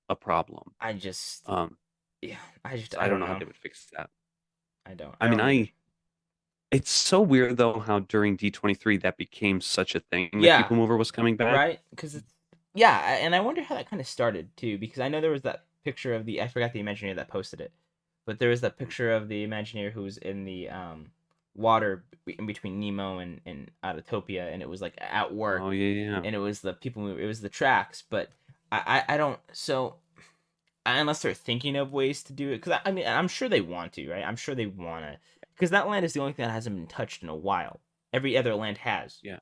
a problem. I don't know how they would fix that. I don't. It's so weird though how during D23 that became such a thing that People Mover was coming back. Right? Because and I wonder how that kind of started too, because I know there was that picture of I forgot the Imagineer that posted it, but there was that picture of the Imagineer who was in the water in between Nemo and Autotopia, and it was like at work. Oh yeah. And it was the People Mover, it was the tracks, but I don't, so unless they're thinking of ways to do it, because I mean I'm sure they want to, right? I'm sure they want to, because that land is the only thing that hasn't been touched in a while. Every other land has. Yeah.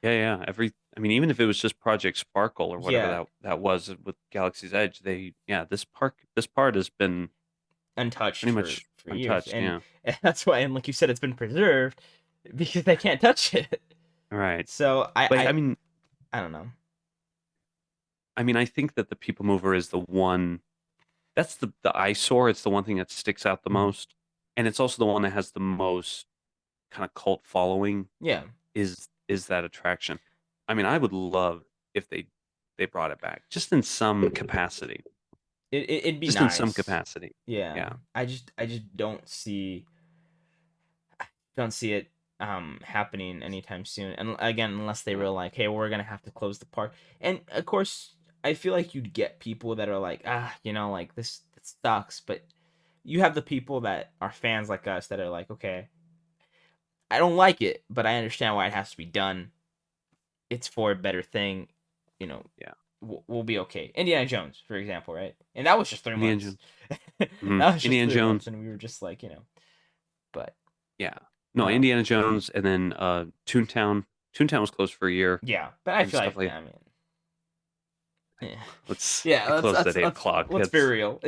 I mean, even if it was just Project Sparkle or whatever that was with Galaxy's Edge, this part has been untouched pretty much for untouched, years. And that's why, and like you said, it's been preserved because they can't touch it. Right. So I mean, I don't know. I mean, I think that the People Mover is the one. That's the eyesore. It's the one thing that sticks out the most, and it's also the one that has the most kind of cult following. Yeah. Is that attraction? I mean, I would love if they brought it back just in some capacity. It'd be just nice. In some capacity. Yeah. I just don't see it. happening anytime soon. And again, unless they were like, hey, we're gonna have to close the park. And of course, I feel like you'd get people that are like, like this sucks. But you have the people that are fans like us that are like, okay, I don't like it, but I understand why it has to be done. It's for a better thing, you know. Yeah. We'll be okay. Indiana Jones, for example, right? And that was just 3 Indiana months. Jones. That was just Indiana 3 months, Jones. and we were just like, but Yeah. No, um, Indiana Jones, and then Toontown. Toontown was closed for a year yeah. But I and feel stuff like, like. I mean, yeah. Let's Yeah, it closed at 8 let's o'clock. let's be It's real.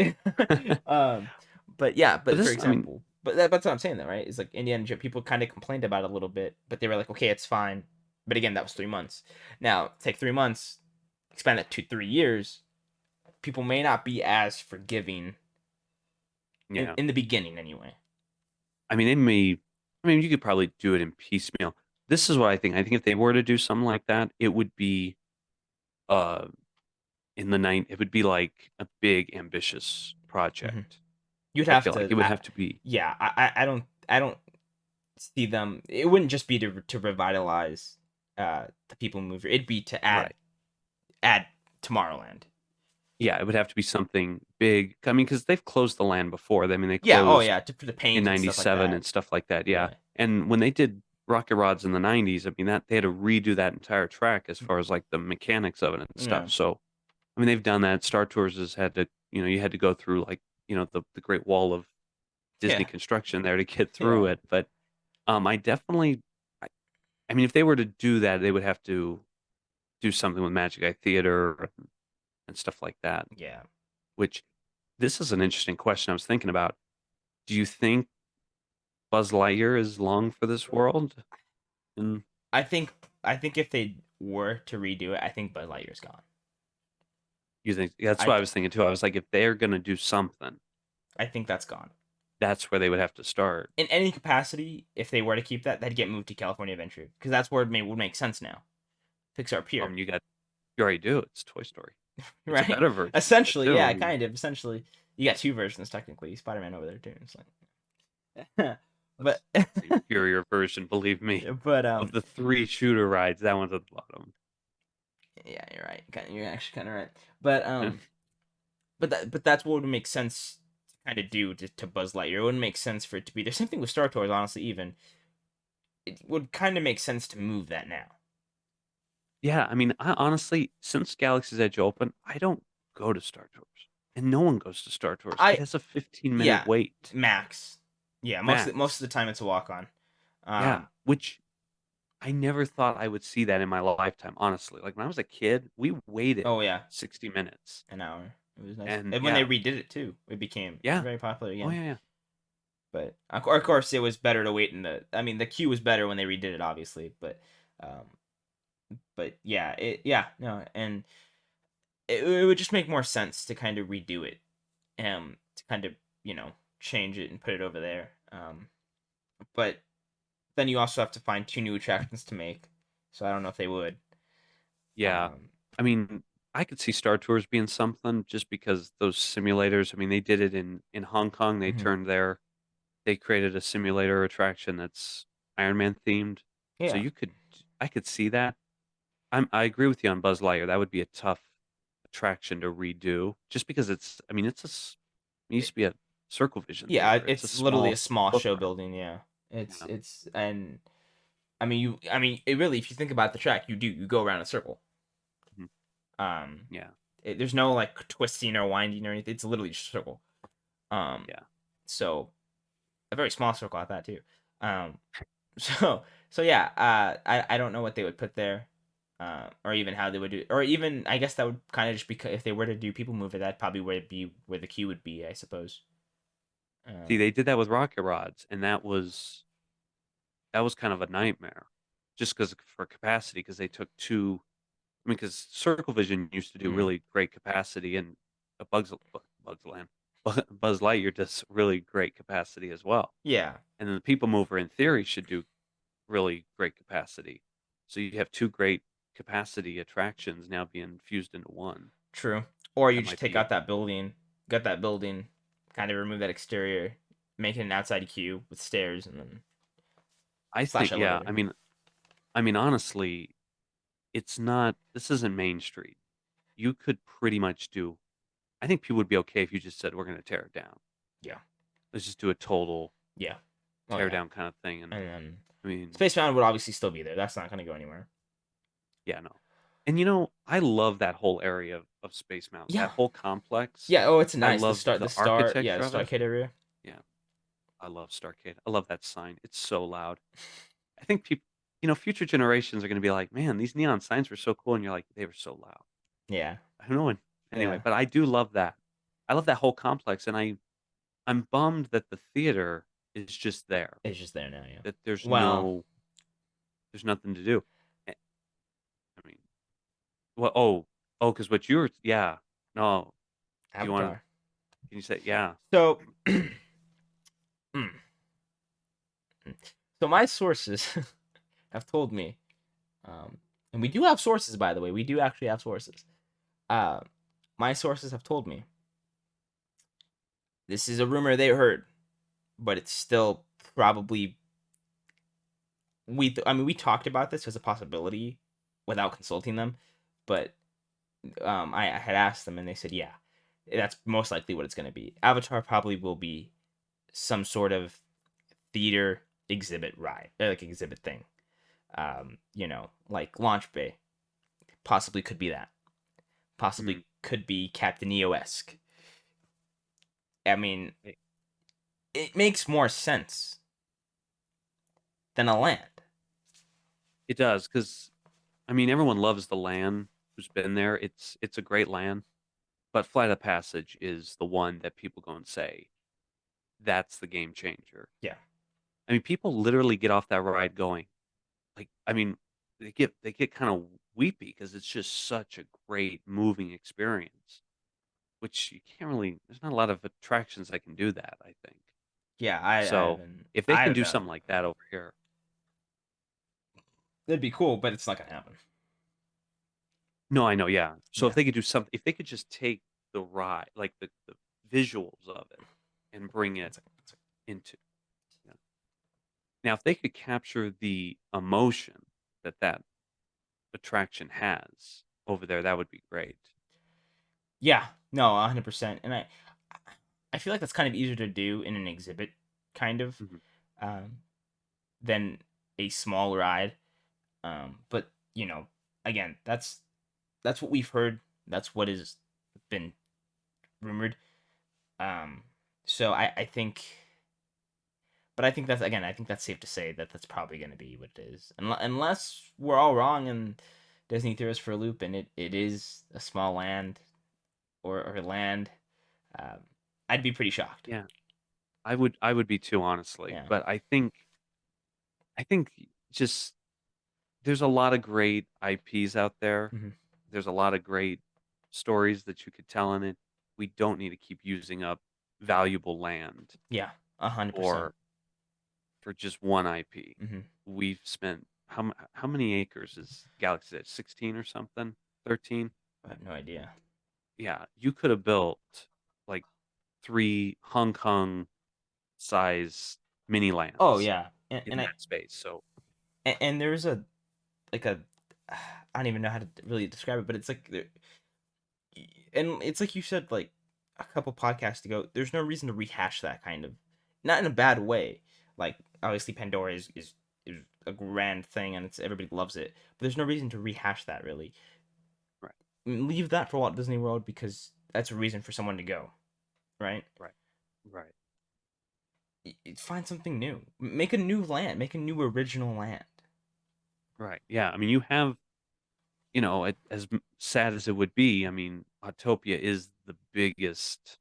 But yeah, but but for this, I mean, example, that's what I'm saying though, right? It's like Indiana Jones. People kind of complained about it a little bit, but they were like, okay, it's fine. But again, that was 3 months. Now take 3 months, expand that to 3 years. People may not be as forgiving yeah. in the beginning, anyway. I mean, they may. I mean, you could probably do it in piecemeal. This is what I think. I think if they were to do something like that, it would be uh in the night. It would be like a big ambitious Hmm. project. You'd I have feel like to, it would have to be yeah. I don't see them. It wouldn't just be to revitalize the people mover. It'd be to right. add Tomorrowland. Yeah, it would have to be something big. I mean, because they've closed the land before. I mean, they Yeah. Oh closed yeah. For the in paint and stuff like '97 that. and stuff like that. Yeah, Yeah. and when they did Rocket Rods in the '90s, I mean that they had to redo that entire track as far as like the mechanics of it and Yeah. stuff. So, I mean, they've done that. Star Tours has had to, you had to go through like, the Great Wall of Disney Yeah. construction there to get through Yeah. it. But I definitely, I, I mean, if they were to do that, they would have to do something with Magic Eye Theater and stuff like that. Yeah. Which this is an interesting question I was thinking about. Do you think Buzz Lightyear is long for this world? And I think I think if they were to redo it, I think Buzz Lightyear's gone. you think that's I what I was thinking too. I was like, if they're gonna do something, I think that's gone. that's where they would have to start. In any capacity, if they were to keep that, that'd get moved to California Adventure because that's where would make sense now. Pixar Pier, You already do. It's Toy Story. It's a right? better version of it Essentially, too. yeah, I mean, kind of. Essentially, you got two versions technically. Spider-Man over there too. It's like, but it's the inferior version, believe me. but Of the 3 shooter rides, that one's at the bottom. yeah, you're right. You're actually kind of right. But but that's what would make sense to kind of do to Buzz Lightyear. It wouldn't make sense for it to be there. Same thing with Star Tours, honestly. Even it would kind of make sense to move that now. Yeah, I mean, I honestly, since Galaxy's Edge opened, I don't go to Star Tours, and no one goes to Star Tours. It I has a 15-minute Yeah, wait max. Yeah, most max. of the time it's a walk on. Yeah, Um, which I never thought I would see that in my lifetime, honestly. Like when I was a kid, we waited oh yeah, 60 minutes. an hour. It was nice. And And when they yeah, redid it too, it became yeah. very popular Oh again. yeah, yeah. But of course, it was better to wait in the. I mean, the queue was better when they redid it, obviously. But yeah, no, and it would just make more sense to kind of redo it, to kind of change it and put it over there. But then you also have to find two new attractions to make, so I don't know if they would. Yeah. Um, I mean, I could see Star Tours being something just because those simulators, I mean, they did it in Hong Kong. mhm. They created a simulator attraction that's Iron Man themed. So Yeah, I could see that. I agree with you on Buzz Lightyear. That would be a tough attraction to redo just because it used to be a Circle Vision yeah, theater. It's a it's literally a small small show footprint. building. Yeah, Yeah. it's and I mean, it really, if you think about the track, you go around a circle. Mhm. Um, Yeah. there's no like twisting or winding or anything. It's literally just a circle. Um, Yeah. so a very small circle at that too. Um, so yeah. I don't know what they would put there, or even how they would do, or even I guess that would kind of just be if they were to do People Mover, that probably would be where the queue would be, I suppose. See, Um, they did that with rocket rods, and that was kind of a nightmare, just because for capacity, because they took two. I mean, because Circle Vision used to do mm, really great capacity, and Bugs Land, Buzz Lightyear does really great capacity as well. yeah, And then the People Mover, in theory, should do really great capacity. So you have two great capacity attractions now being fused into one. true. Or you That just might take be. out that building, gut that building, kind of remove that exterior, make it an outside queue with stairs, and then I slash think, yeah. elevator. I mean, honestly, it's not. This isn't Main Street. You could pretty much do. I think people would be okay if you just said we're going to tear it down. Yeah. Let's just do a total Yeah. Oh tear yeah. down kind of thing. And And then I mean, Space Mountain would obviously still be there. That's not going to go anywhere. yeah, no. And I love that whole area of Space Mountain. Yeah. That whole complex. Yeah. Oh, it's I nice. love the Yeah, architecture the of it. Starcade area. Yeah, I love Starcade. I love that sign. It's so loud. I think people, future generations are going to be like, man, these neon signs were so cool, and you're like, they were so loud. Yeah. I don't know. Anyway, Yeah. but I do love that. I love that whole complex, and I'm bummed that the theater is just there. It's just there now. Yeah. That Well, there's nothing to do. Eh, I mean, well, oh, because what you were, yeah, no. Do you want to? Avatar. Can you say, yeah? So, mm, so my sources have told me, and we do have sources, by the way. We do actually have sources. Uh, my sources have told me this is a rumor they heard, but it's still probably I mean, we talked about this as a possibility without consulting them, but I had asked them and they said, yeah, that's most likely what it's going to be. Avatar probably will be some sort of theater exhibit ride, like exhibit thing. Like Launch Bay, possibly could be that. Possibly could be Captain EO-esque. I mean, it makes more sense than a land. It does, because I mean, everyone loves the land who's been there. It's a great land, but Flight of Passage is the one that people go and say that's the game changer. Yeah. I mean, people literally get off that ride going, like, I mean, they get kind of weepy because it's just such a great moving experience, which you can't really. There's not a lot of attractions that can do that, I think. Yeah, I So haven't. if they I can haven't do been on something it. like that over here, That'd be cool, but it's not gonna happen. no, I know, yeah. So Yeah. if they could do something, if they could just take the ride, like the visuals of it, and bring it into, you know. Now, if they could capture the emotion that that attraction has over there, that would be great. Yeah, no, 100%. And I feel like that's kind of easier to do in an exhibit, kind of, Mhm. um, than a small ride. But again, that's what we've heard. That's what has been rumored. Um, so I think, but I think that's again, I think that's safe to say that that's probably going to be what it is, unless we're all wrong and Disney threw us for a loop and it is a small land or land. Um, I'd be pretty shocked. Yeah, I would be too, honestly. Yeah. But I think just there's a lot of great IPs out there. Hmm. There's a lot of great stories that you could tell in it. We don't need to keep using up valuable land Yeah. 100%. or for just one IP. Hmm. We've spent how many acres is Galaxy Edge? 16 or something? 13? I have no idea. Yeah, you could have built like 3 Hong Kong size mini Oh lands yeah, and, in and I that space. So and there's a like a I don't even know how to really describe it, but it's like and it's like you said like a couple podcasts ago. There's no reason to rehash that kind of, not in a bad way. Like obviously Pandora is a grand thing and it's everybody loves it, but there's no reason to rehash that really. right, Leave that for Walt Disney World because that's a reason for someone to go, right? right, right, Find something new. Make a new land. Make a new original land. right. Yeah, I mean, you have, as sad as it would be, I mean, Autopia is the biggest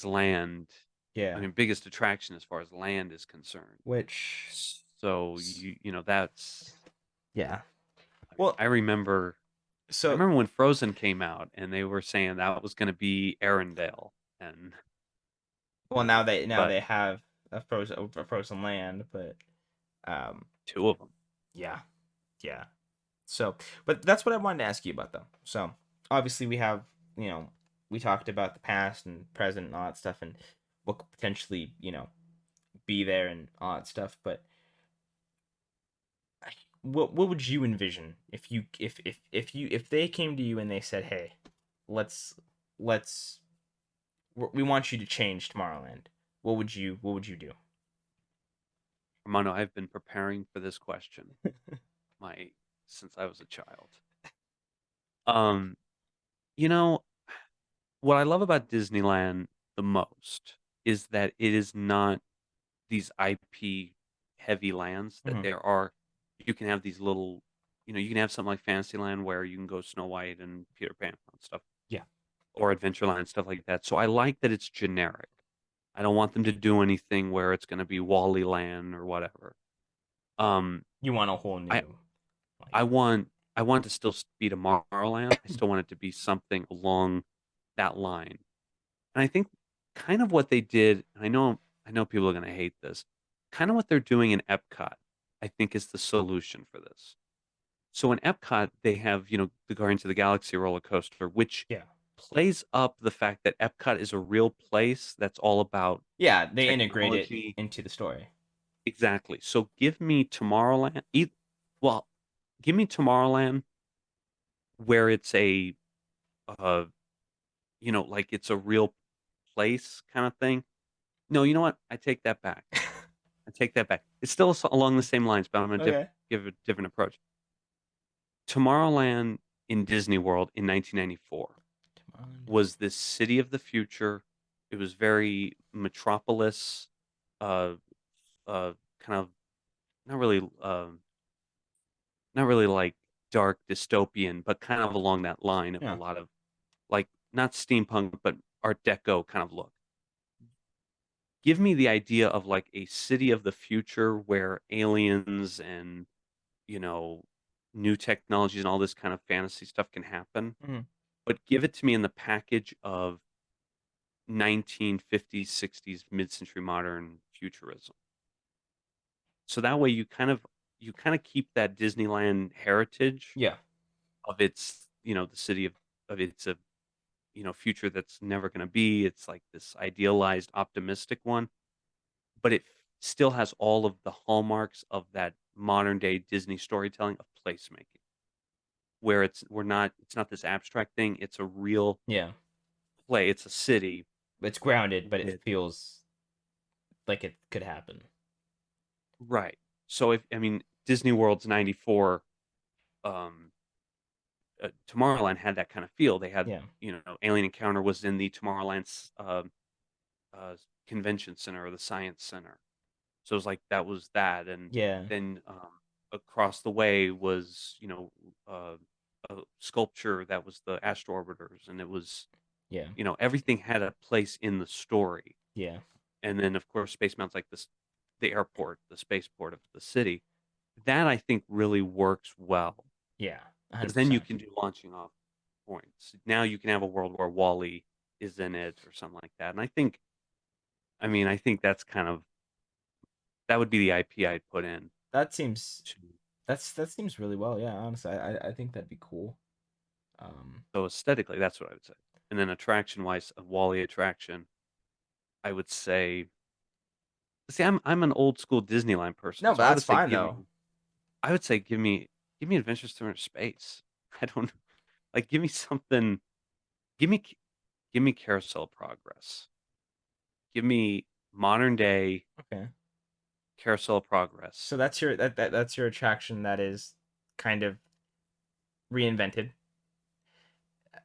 land. I Yeah. mean, biggest attraction as far as land is concerned. Which, So that's. yeah. I mean, Well, I so remember when Frozen came out, and they were saying that was going to be Arendelle, and now but they have a frozen land, but um, two of them. yeah, yeah. So, but that's what I wanted to ask you about though. So obviously we have we talked about the past and present and all that stuff and what could potentially be there and all that stuff, but what would you envision if they came to you and they said, "Hey, let's we want you to change Tomorrowland." What would you do? Romano, I've been preparing for this question my since I was a child. Um, you know, what I love about Disneyland the most is that it is not these IP heavy lands, that Mhm. there are you can have these little, you can have something like Fantasyland where you can go Snow White and Peter Pan and stuff, Yeah. or Adventureland, stuff like that. So I like that it's generic. I don't want them to do anything where it's going to be Wally Land or whatever. Um, You want a whole I new, like, I want I want it to still be Tomorrowland. I still want it to be something along that line. And I think kind of what they did, and I know people are going to hate this, kind of what they're doing in Epcot, I think is the solution for this. So in Epcot, they have, the Guardians of the Galaxy roller coaster, which yeah. plays up the fact that Epcot is a real place that's all about Yeah, they integrate it technology. into the story. Exactly. So give me Tomorrowland. Well, give me Tomorrowland where it's uh, like it's a real place kind of thing. No, you know what? I take that back. I take that back. It's still along the same lines, but I'm going to Okay. give a different approach. Tomorrowland in Disney World in 1994 Tomorrowland. was this city of the future. It was very metropolis, uh, kind of not really, not really like dark dystopian, but kind of along that line of a Yeah. lot of like not steampunk, but Art Deco kind of look. Give me the idea of like a city of the future where aliens and you know, new technologies and all this kind of fantasy stuff can happen, Mhm. but give it to me in the package of 1950s, 60s, mid-century modern futurism. So that way you kind of keep that Disneyland heritage Yeah. of its, the city of its a, future that's never going to be. It's like this idealized, optimistic one, but it still has all of the hallmarks of that modern day Disney storytelling of placemaking. Where it's not this abstract thing, it's a real Yeah. play, it's a city It's grounded, but it with feels like it could happen. right. So if I mean Disney World's 94, um Tomorrowland had that kind of feel. They had, Yeah. Alien Encounter was in the Tomorrowland's uh convention center or the science center. So it was like that was that, and Yeah. then across the way was, uh a sculpture that was the Astro Orbiters, and it was, Yeah. everything had a place in the story. Yeah. And then of course Space Mountain's like this, the airport, the spaceport of the city. That I think really works well Yeah. because then you 100%. can do launching off points. Now you can have a world where Wally is in it or something like that. And I think that would be the IP I'd put in. That seems To, that seems really well. Yeah, honestly, I think that'd be cool. so aesthetically, that's what I would say. And then attraction wise, a Wally attraction, I would say. See, I'm an old school Disneyland person, No, so but I that's would say fine though. give me Adventures Through Space. I don't like give me something. Give me give me Carousel of Progress. Give me modern day Okay. Carousel of Progress. So that's your attraction that is kind of reinvented.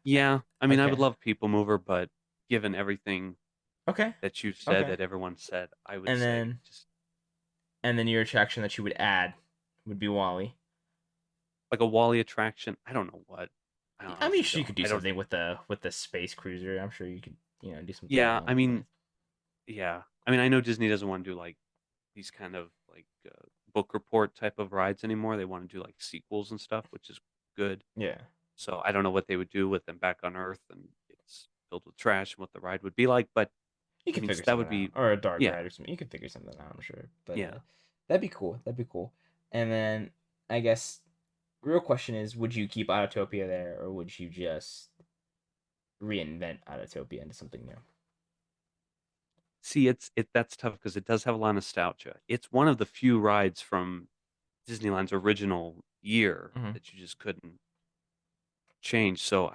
Yeah, I mean I would Okay. love People Mover, but given everything Okay. that you've said, Okay. that everyone said, I would And say then just your attraction that you would add would be Wally. like a Wally attraction. I don't know what. I I mean, honestly sure, you don't. could do I don't. something with the space cruiser. I'm sure you could, do something Yeah, along I those mean, lines. yeah. I mean, I know Disney doesn't want to do like these kind of like book report type of rides anymore. They want to do like sequels and stuff, which is good. Yeah. So I don't know what they would do with them back on Earth and it's filled with trash and what the ride would be like. But You I could mean, figure that something would out, be, or a dark yeah, ride or something. You could figure something out, I'm sure. But yeah. that'd be cool. That'd be cool. And then I guess real question is, would you keep Autotopia there, or would you just reinvent Autotopia into something new? See, that's tough because it does have a lot of nostalgia. It's one of the few rides from Disneyland's original year Mhm. that you just couldn't change. So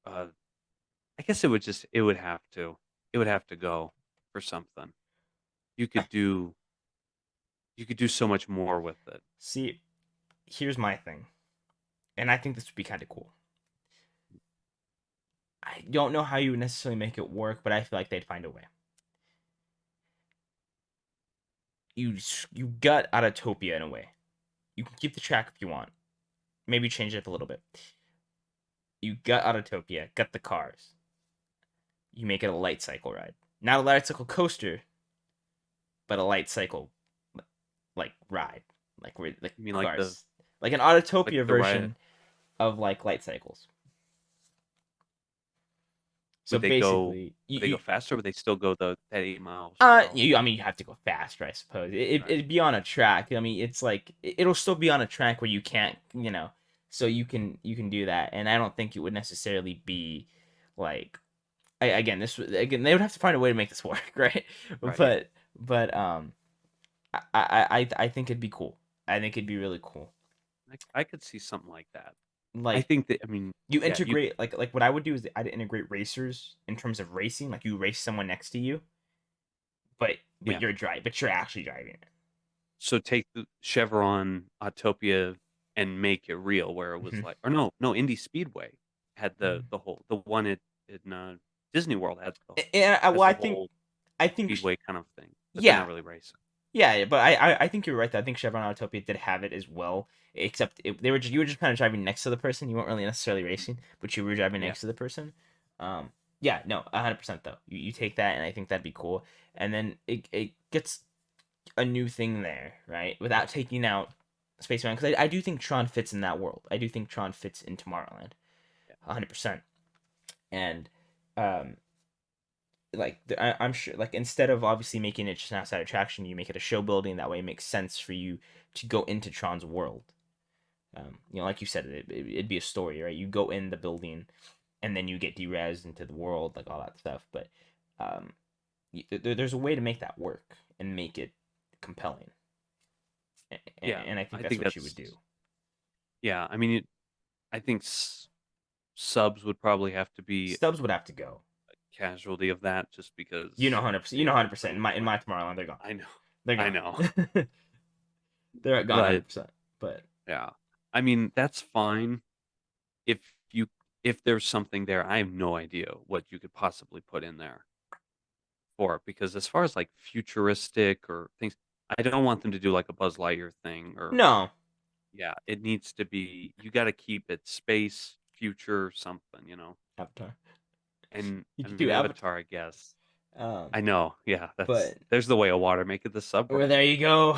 uh, I guess it would have to go for something. You could do so much more with it. See, here's my thing, and I think this would be kind of cool. I don't know how you would necessarily make it work, but I feel like they'd find a way. You gut Autotopia in a way. You can keep the track if you want. Maybe change it up a little bit. You gut Autotopia, gut the cars. You make it a light cycle ride. Not a light cycle coaster, but a light cycle like ride. Like where like You mean cars. Like an like Autotopia the ride? version of like light cycles. So Would they go? basically, Would they go faster? Or would they still go that 8 miles per hour? I mean, you have to go faster, I suppose. Right. It'd be on a track. I mean, it's like it'll still be on a track where you can't, so you can do that. And I don't think it would necessarily be like, again, they would have to find a way to make this work, right? Right. But I think it'd be cool. I think it'd be really cool. I could see something like that. I Like think that. I mean, you yeah, integrate like what I would do is I'd integrate racers in terms of racing. Like you race someone next to you, but Yeah. you're actually driving it. So take the Chevron Autopia and make it real, where it was Mhm. like, or no, Indy Speedway had the one in Disney World had And has well, the whole I think speedway kind of thing, but they're yeah, not really racing. yeah, but I think you're right. I think Chevron Autopia did have it as well, except you were just kind of driving next to the person. You weren't really necessarily racing, but you were driving Yeah. next to the person. Yeah, no, 100% though. You take that, and I think that'd be cool. And then it gets a new thing there, right? Without taking out Space Mountain, because I do think Tron fits in that world. I do think Tron fits in Tomorrowland, 100%. And um, like I'm sure, like instead of obviously making it just an outside attraction, you make it a show building. That way, it makes sense for you to go into Tron's world. Like you said, it'd be a story, right? You go in the building, and then you get derezzed into the world, like all that stuff. But um, there's a way to make that work and make it compelling. Yeah, And I think I that's think what you would do. Yeah, I mean, I think subs would probably have to be Stubs would have to go. a casualty of that, just because 100%. they are 100%. so In my Tomorrowland, they're gone. I know, They're I gone. know, They're gone but 100%. But yeah, I mean that's fine if you if there's something there. I have no idea what you could possibly put in there for it, because as far as like futuristic or things, I don't want them to do like a Buzz Lightyear thing or no, yeah, it needs to be, you got to keep it space, future, something, Avatar. And You I could mean do Avatar. Avatar, I guess. Um, I know, yeah, but there's the way of water, make it the sub. well, there you go.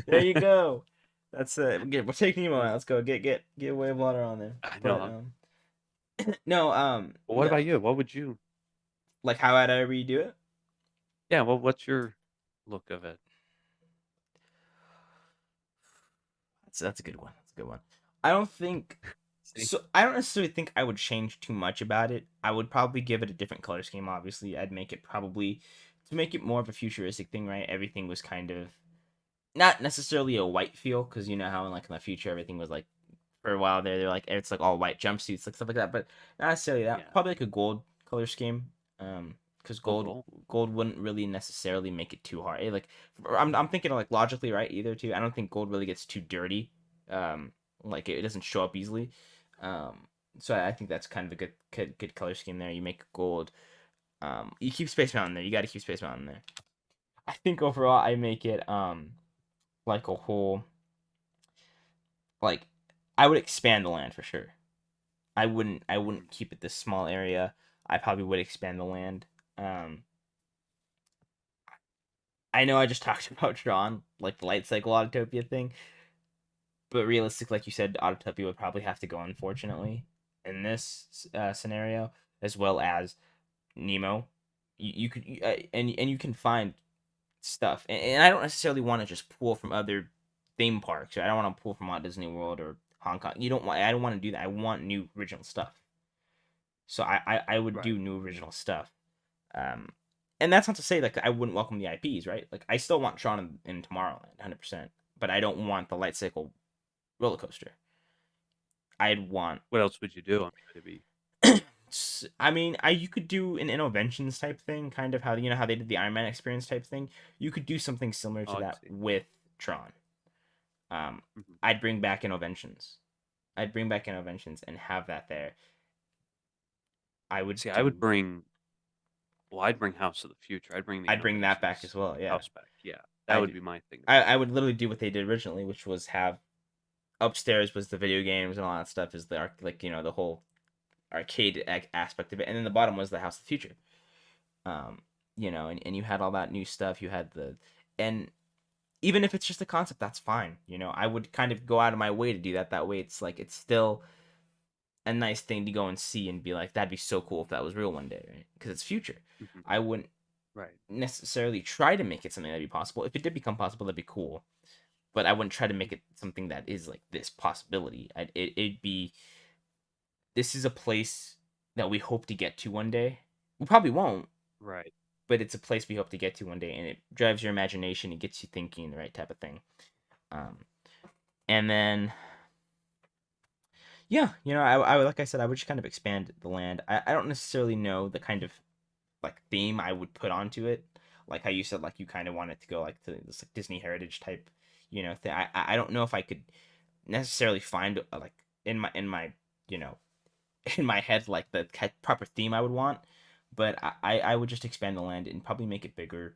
There you go. That's it. We're taking Nemo out. Let's go. Get Wave Water on there. I But know. no, But what no, about you? What would you? like how would I redo it? Yeah, well, what's your look of it? That's a good one. That's a good one. I don't think See? so. I don't necessarily think I would change too much about it. I would probably give it a different color scheme. Obviously, I'd make it probably to make it more of a futuristic thing, right? Everything was kind of not necessarily a white feel, because you know how in the future everything was like for a while there they're like it's like all white jumpsuits, like stuff like that, but not necessarily that. Yeah. Probably like a gold color scheme. Because Cool. gold wouldn't really necessarily make it too hard. Like I'm thinking like logically, right? Either too. I don't think gold really gets too dirty. Like it doesn't show up easily. So I think that's kind of a good color scheme there. You make gold. You keep Space Mountain there. You got to keep Space Mountain there. I think overall I make it like a whole, like I would expand the land for sure. I wouldn't keep it this small area. I probably would expand the land. I know I just talked about Tron, like the light cycle Autotopia thing, but realistic, like you said, Autotopia would probably have to go, unfortunately, in this scenario, as well as Nemo. You could and you can find stuff, and I don't necessarily want to just pull from other theme parks. I don't want to pull from Walt Disney World or Hong Kong. I don't want to do that. I want new original stuff. So I would do new original stuff. And that's not to say like I wouldn't welcome the IPs, right? Like I still want Tron in Tomorrowland, 100%. but I don't want the light cycle roller coaster. I'd want. What else would you do? I mean, would it be I mean, you could do an interventions type thing, kind of how how they did the Iron Man experience type thing. You could do something similar to oh, I that see. with Tron. Mhm. I'd bring back interventions. I'd bring back interventions and have that there. I would See, do. I'd bring House of the Future. I'd bring the I'd bring that back Interventions as well. Yeah, house back. Yeah, that would be my thing. I would literally do what they did originally, which was have upstairs was the video games and all that stuff, is the the whole arcade aspect of it, and then the bottom was the House of the Future. And you had all that new stuff. You had and even if it's just a concept, that's fine. I would kind of go out of my way to do that. That way, it's like it's still a nice thing to go and see and be like, that'd be so cool if that was real one day, right? Because it's future. Mhm. I wouldn't Right. necessarily try to make it something that'd be possible. If it did become possible, that'd be cool. But I wouldn't try to make it something that is like this possibility. It'd be, this is a place that we hope to get to one day. We probably won't, Right. but it's a place we hope to get to one day, and it drives your imagination. It gets you thinking the right type of thing. And then, yeah, I like I said, I would just kind of expand the land. I don't necessarily know the kind of like theme I would put onto it. Like how you said, like you kind of want it to go like to this like Disney heritage type, thing. I don't know if I could necessarily find like in my in my head like the proper theme I would want, but I would just expand the land and probably make it bigger.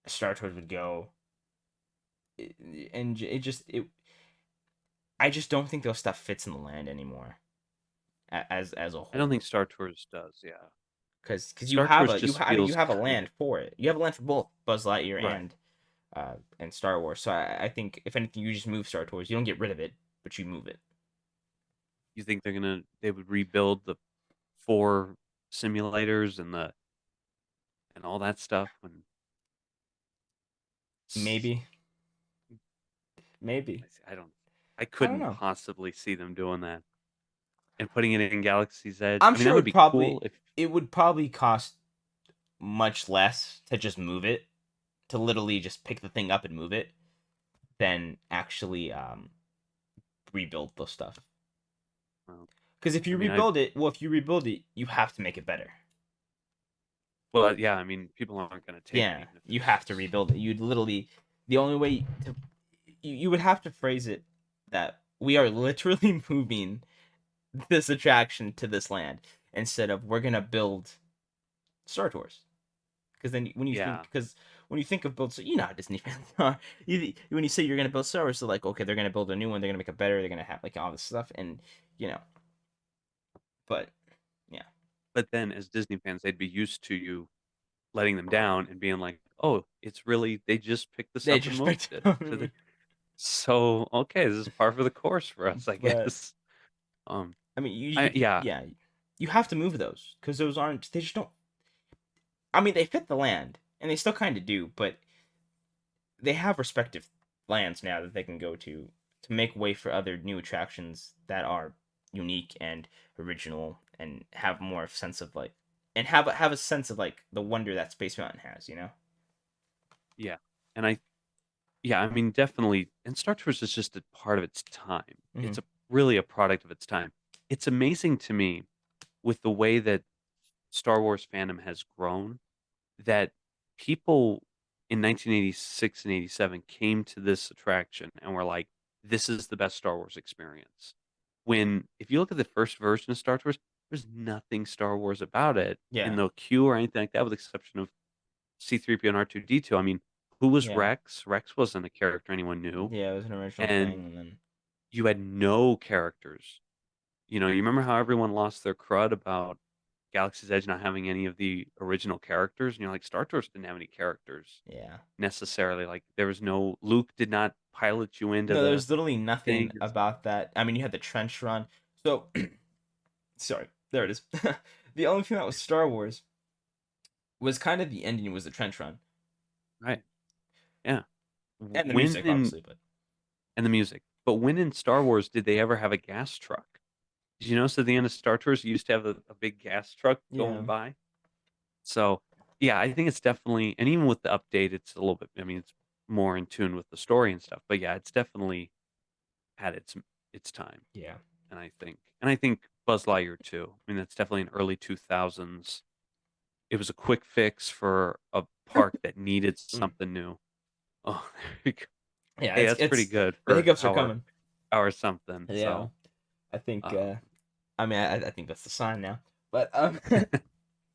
Star Tours would go, and I just don't think those stuff fits in the land anymore, as a I don't whole. think Star Tours does. Yeah. Because you Star have Tours just I mean you feels have a kind land of for it. You have a land for both Buzz Lightyear right. and Star Wars. So I think if anything, you just move Star Tours. You don't get rid of it, but you move it. You think they would rebuild the 4 simulators and all that stuff when Maybe, maybe. I don't I I don't couldn't know. possibly see them doing that and putting it in Galaxy's Edge. I'm I mean, sure that would be cool if it would probably cost much less to just move it, to literally just pick the thing up and move it, than actually rebuild the stuff. well, Because if I you mean, rebuild it, well, if you rebuild it, you have to make it better. yeah, I mean, people aren't going to take it Yeah, even if you it's have to rebuild it. You'd literally, the only way to, you would have to phrase it that we are literally moving this attraction to this land instead of we're gonna build Star Tours. Because then yeah. when you think of build, how Disney fans are. When you say you're gonna build Star Wars, so like okay, they're gonna build a new one, they're gonna make it better, they're gonna have like all this stuff, and you know, but yeah, But then as Disney fans, they'd be used to you letting them down and being like, "Oh, it's really they just picked this they up and just moved picked it up. to the so okay, this is par for the course for us, I But guess." Um, I mean, yeah, yeah, you have to move those because those aren't. They just don't. I mean, they fit the land, and they still kind of do, but they have respective lands now that they can go to make way for other new attractions that are unique and original and have more sense of like and have a sense of like the wonder that Space Mountain has. yeah, and I mean, definitely. And Star Tours is just a part of its time. Hmm. It's really a product of its time. It's amazing to me with the way that Star Wars fandom has grown that people in 1986 and 87 came to this attraction and were like, this is the best Star Wars experience. When, if you look at the first version of Star Wars, there's nothing Star Wars about it in Yeah, the queue or anything like that, with the exception of C3PO and R2D2. I mean, who was yeah, Rex? Rex wasn't a character anyone knew. yeah. It was an original And thing, and then you had no characters. You remember how everyone lost their crud about Galaxy's Edge not having any of the original characters? And you're like, Star Tours didn't have any characters yeah. necessarily. Like, there was no Luke did not pilot you into No, the there's literally nothing thing. about that. I mean, you had the trench run. So, sorry, there it is. The only thing that was Star Wars was kind of the ending was the trench run Right. Yeah. and the When music, in obviously, but and the music. But when in Star Wars did they ever have a gas truck? Did you notice at the end of Star Tours you used to have a big gas truck yeah. going by? So yeah, I think it's definitely, and even with the update, it's a little bit. I mean, it's more in tune with the story and stuff. But yeah, it's definitely had its time, Yeah. and I think Buzz Lightyear too. I mean, that's definitely an early 2000s. It was a quick fix for a park that needed something new. Oh, there you go. Yeah, Hey, that's pretty good the for hiccups are coming. hour something. Yeah. So, I think um, I mean I think that's the sign now. But oh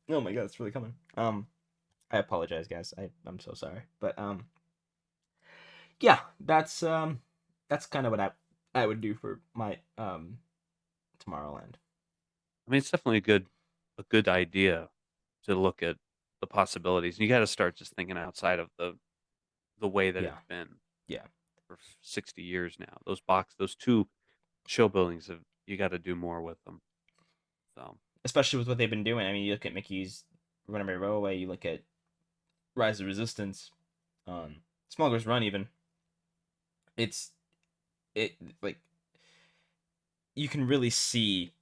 my god, it's really coming. I apologize guys. I'm so sorry. But yeah, that's kind of what I would do for my Tomorrowland. I mean, it's definitely a good idea to look at the possibilities. You got to start just thinking outside of the way that Yeah. it's been Yeah. for 60 years now. Those two show buildings you got to do more with them. So, Especially with what they've been doing. I mean, you look at Mickey's Runaway Railway, you look at Rise of Resistance, Smuggler's Run even. It like you can really see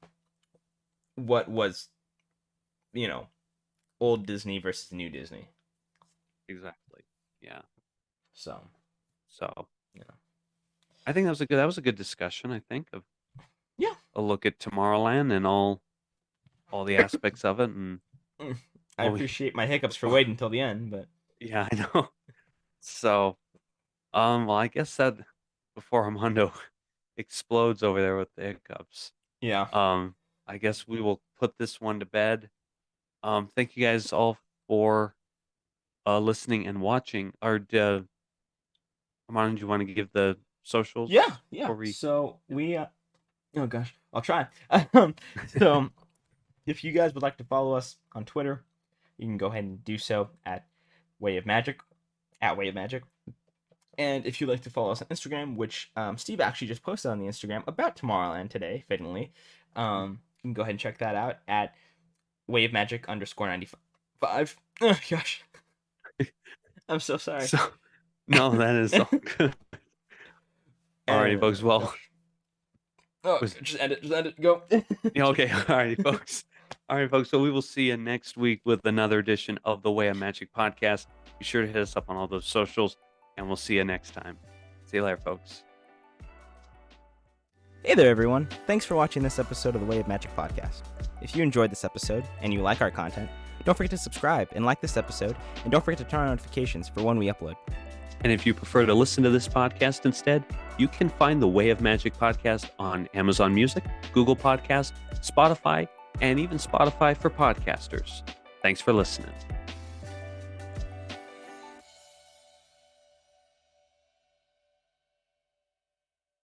what was, old Disney versus new Disney. exactly. Yeah. So, So, yeah. I think that was a good discussion, I think, of Yeah. a look at Tomorrowland and all the aspects of it. And I appreciate my hiccups for waiting until the end, but yeah, I know. So, well, I guess that before Armando explodes over there with the hiccups, yeah. I guess we will put this one to bed. Thank you guys all for listening and watching. Armando, do you want to give the socials? Yeah. before we- So we oh gosh, I'll try. So if you guys would like to follow us on Twitter, you can go ahead and do so at Way of Magic. And if you'd like to follow us on Instagram, which Steve actually just posted on the Instagram about Tomorrowland today, fittingly, you can go ahead and check that out at waveofmagic_95. Oh gosh, I'm so sorry. So, no, that is all good. Alrighty, folks. Well, gosh. Oh, just end it. Go. yeah, okay. Alrighty, folks. So we will see you next week with another edition of the Way of Magic podcast. Be sure to hit us up on all those socials, and we'll see you next time. See you later, folks. Hey there, everyone. Thanks for watching this episode of the Way of Magic podcast. If you enjoyed this episode and you like our content, don't forget to subscribe and like this episode, and don't forget to turn on notifications for when we upload. And if you prefer to listen to this podcast instead, you can find the Way of Magic podcast on Amazon Music, Google Podcast, Spotify, and even Spotify for podcasters. Thanks for listening.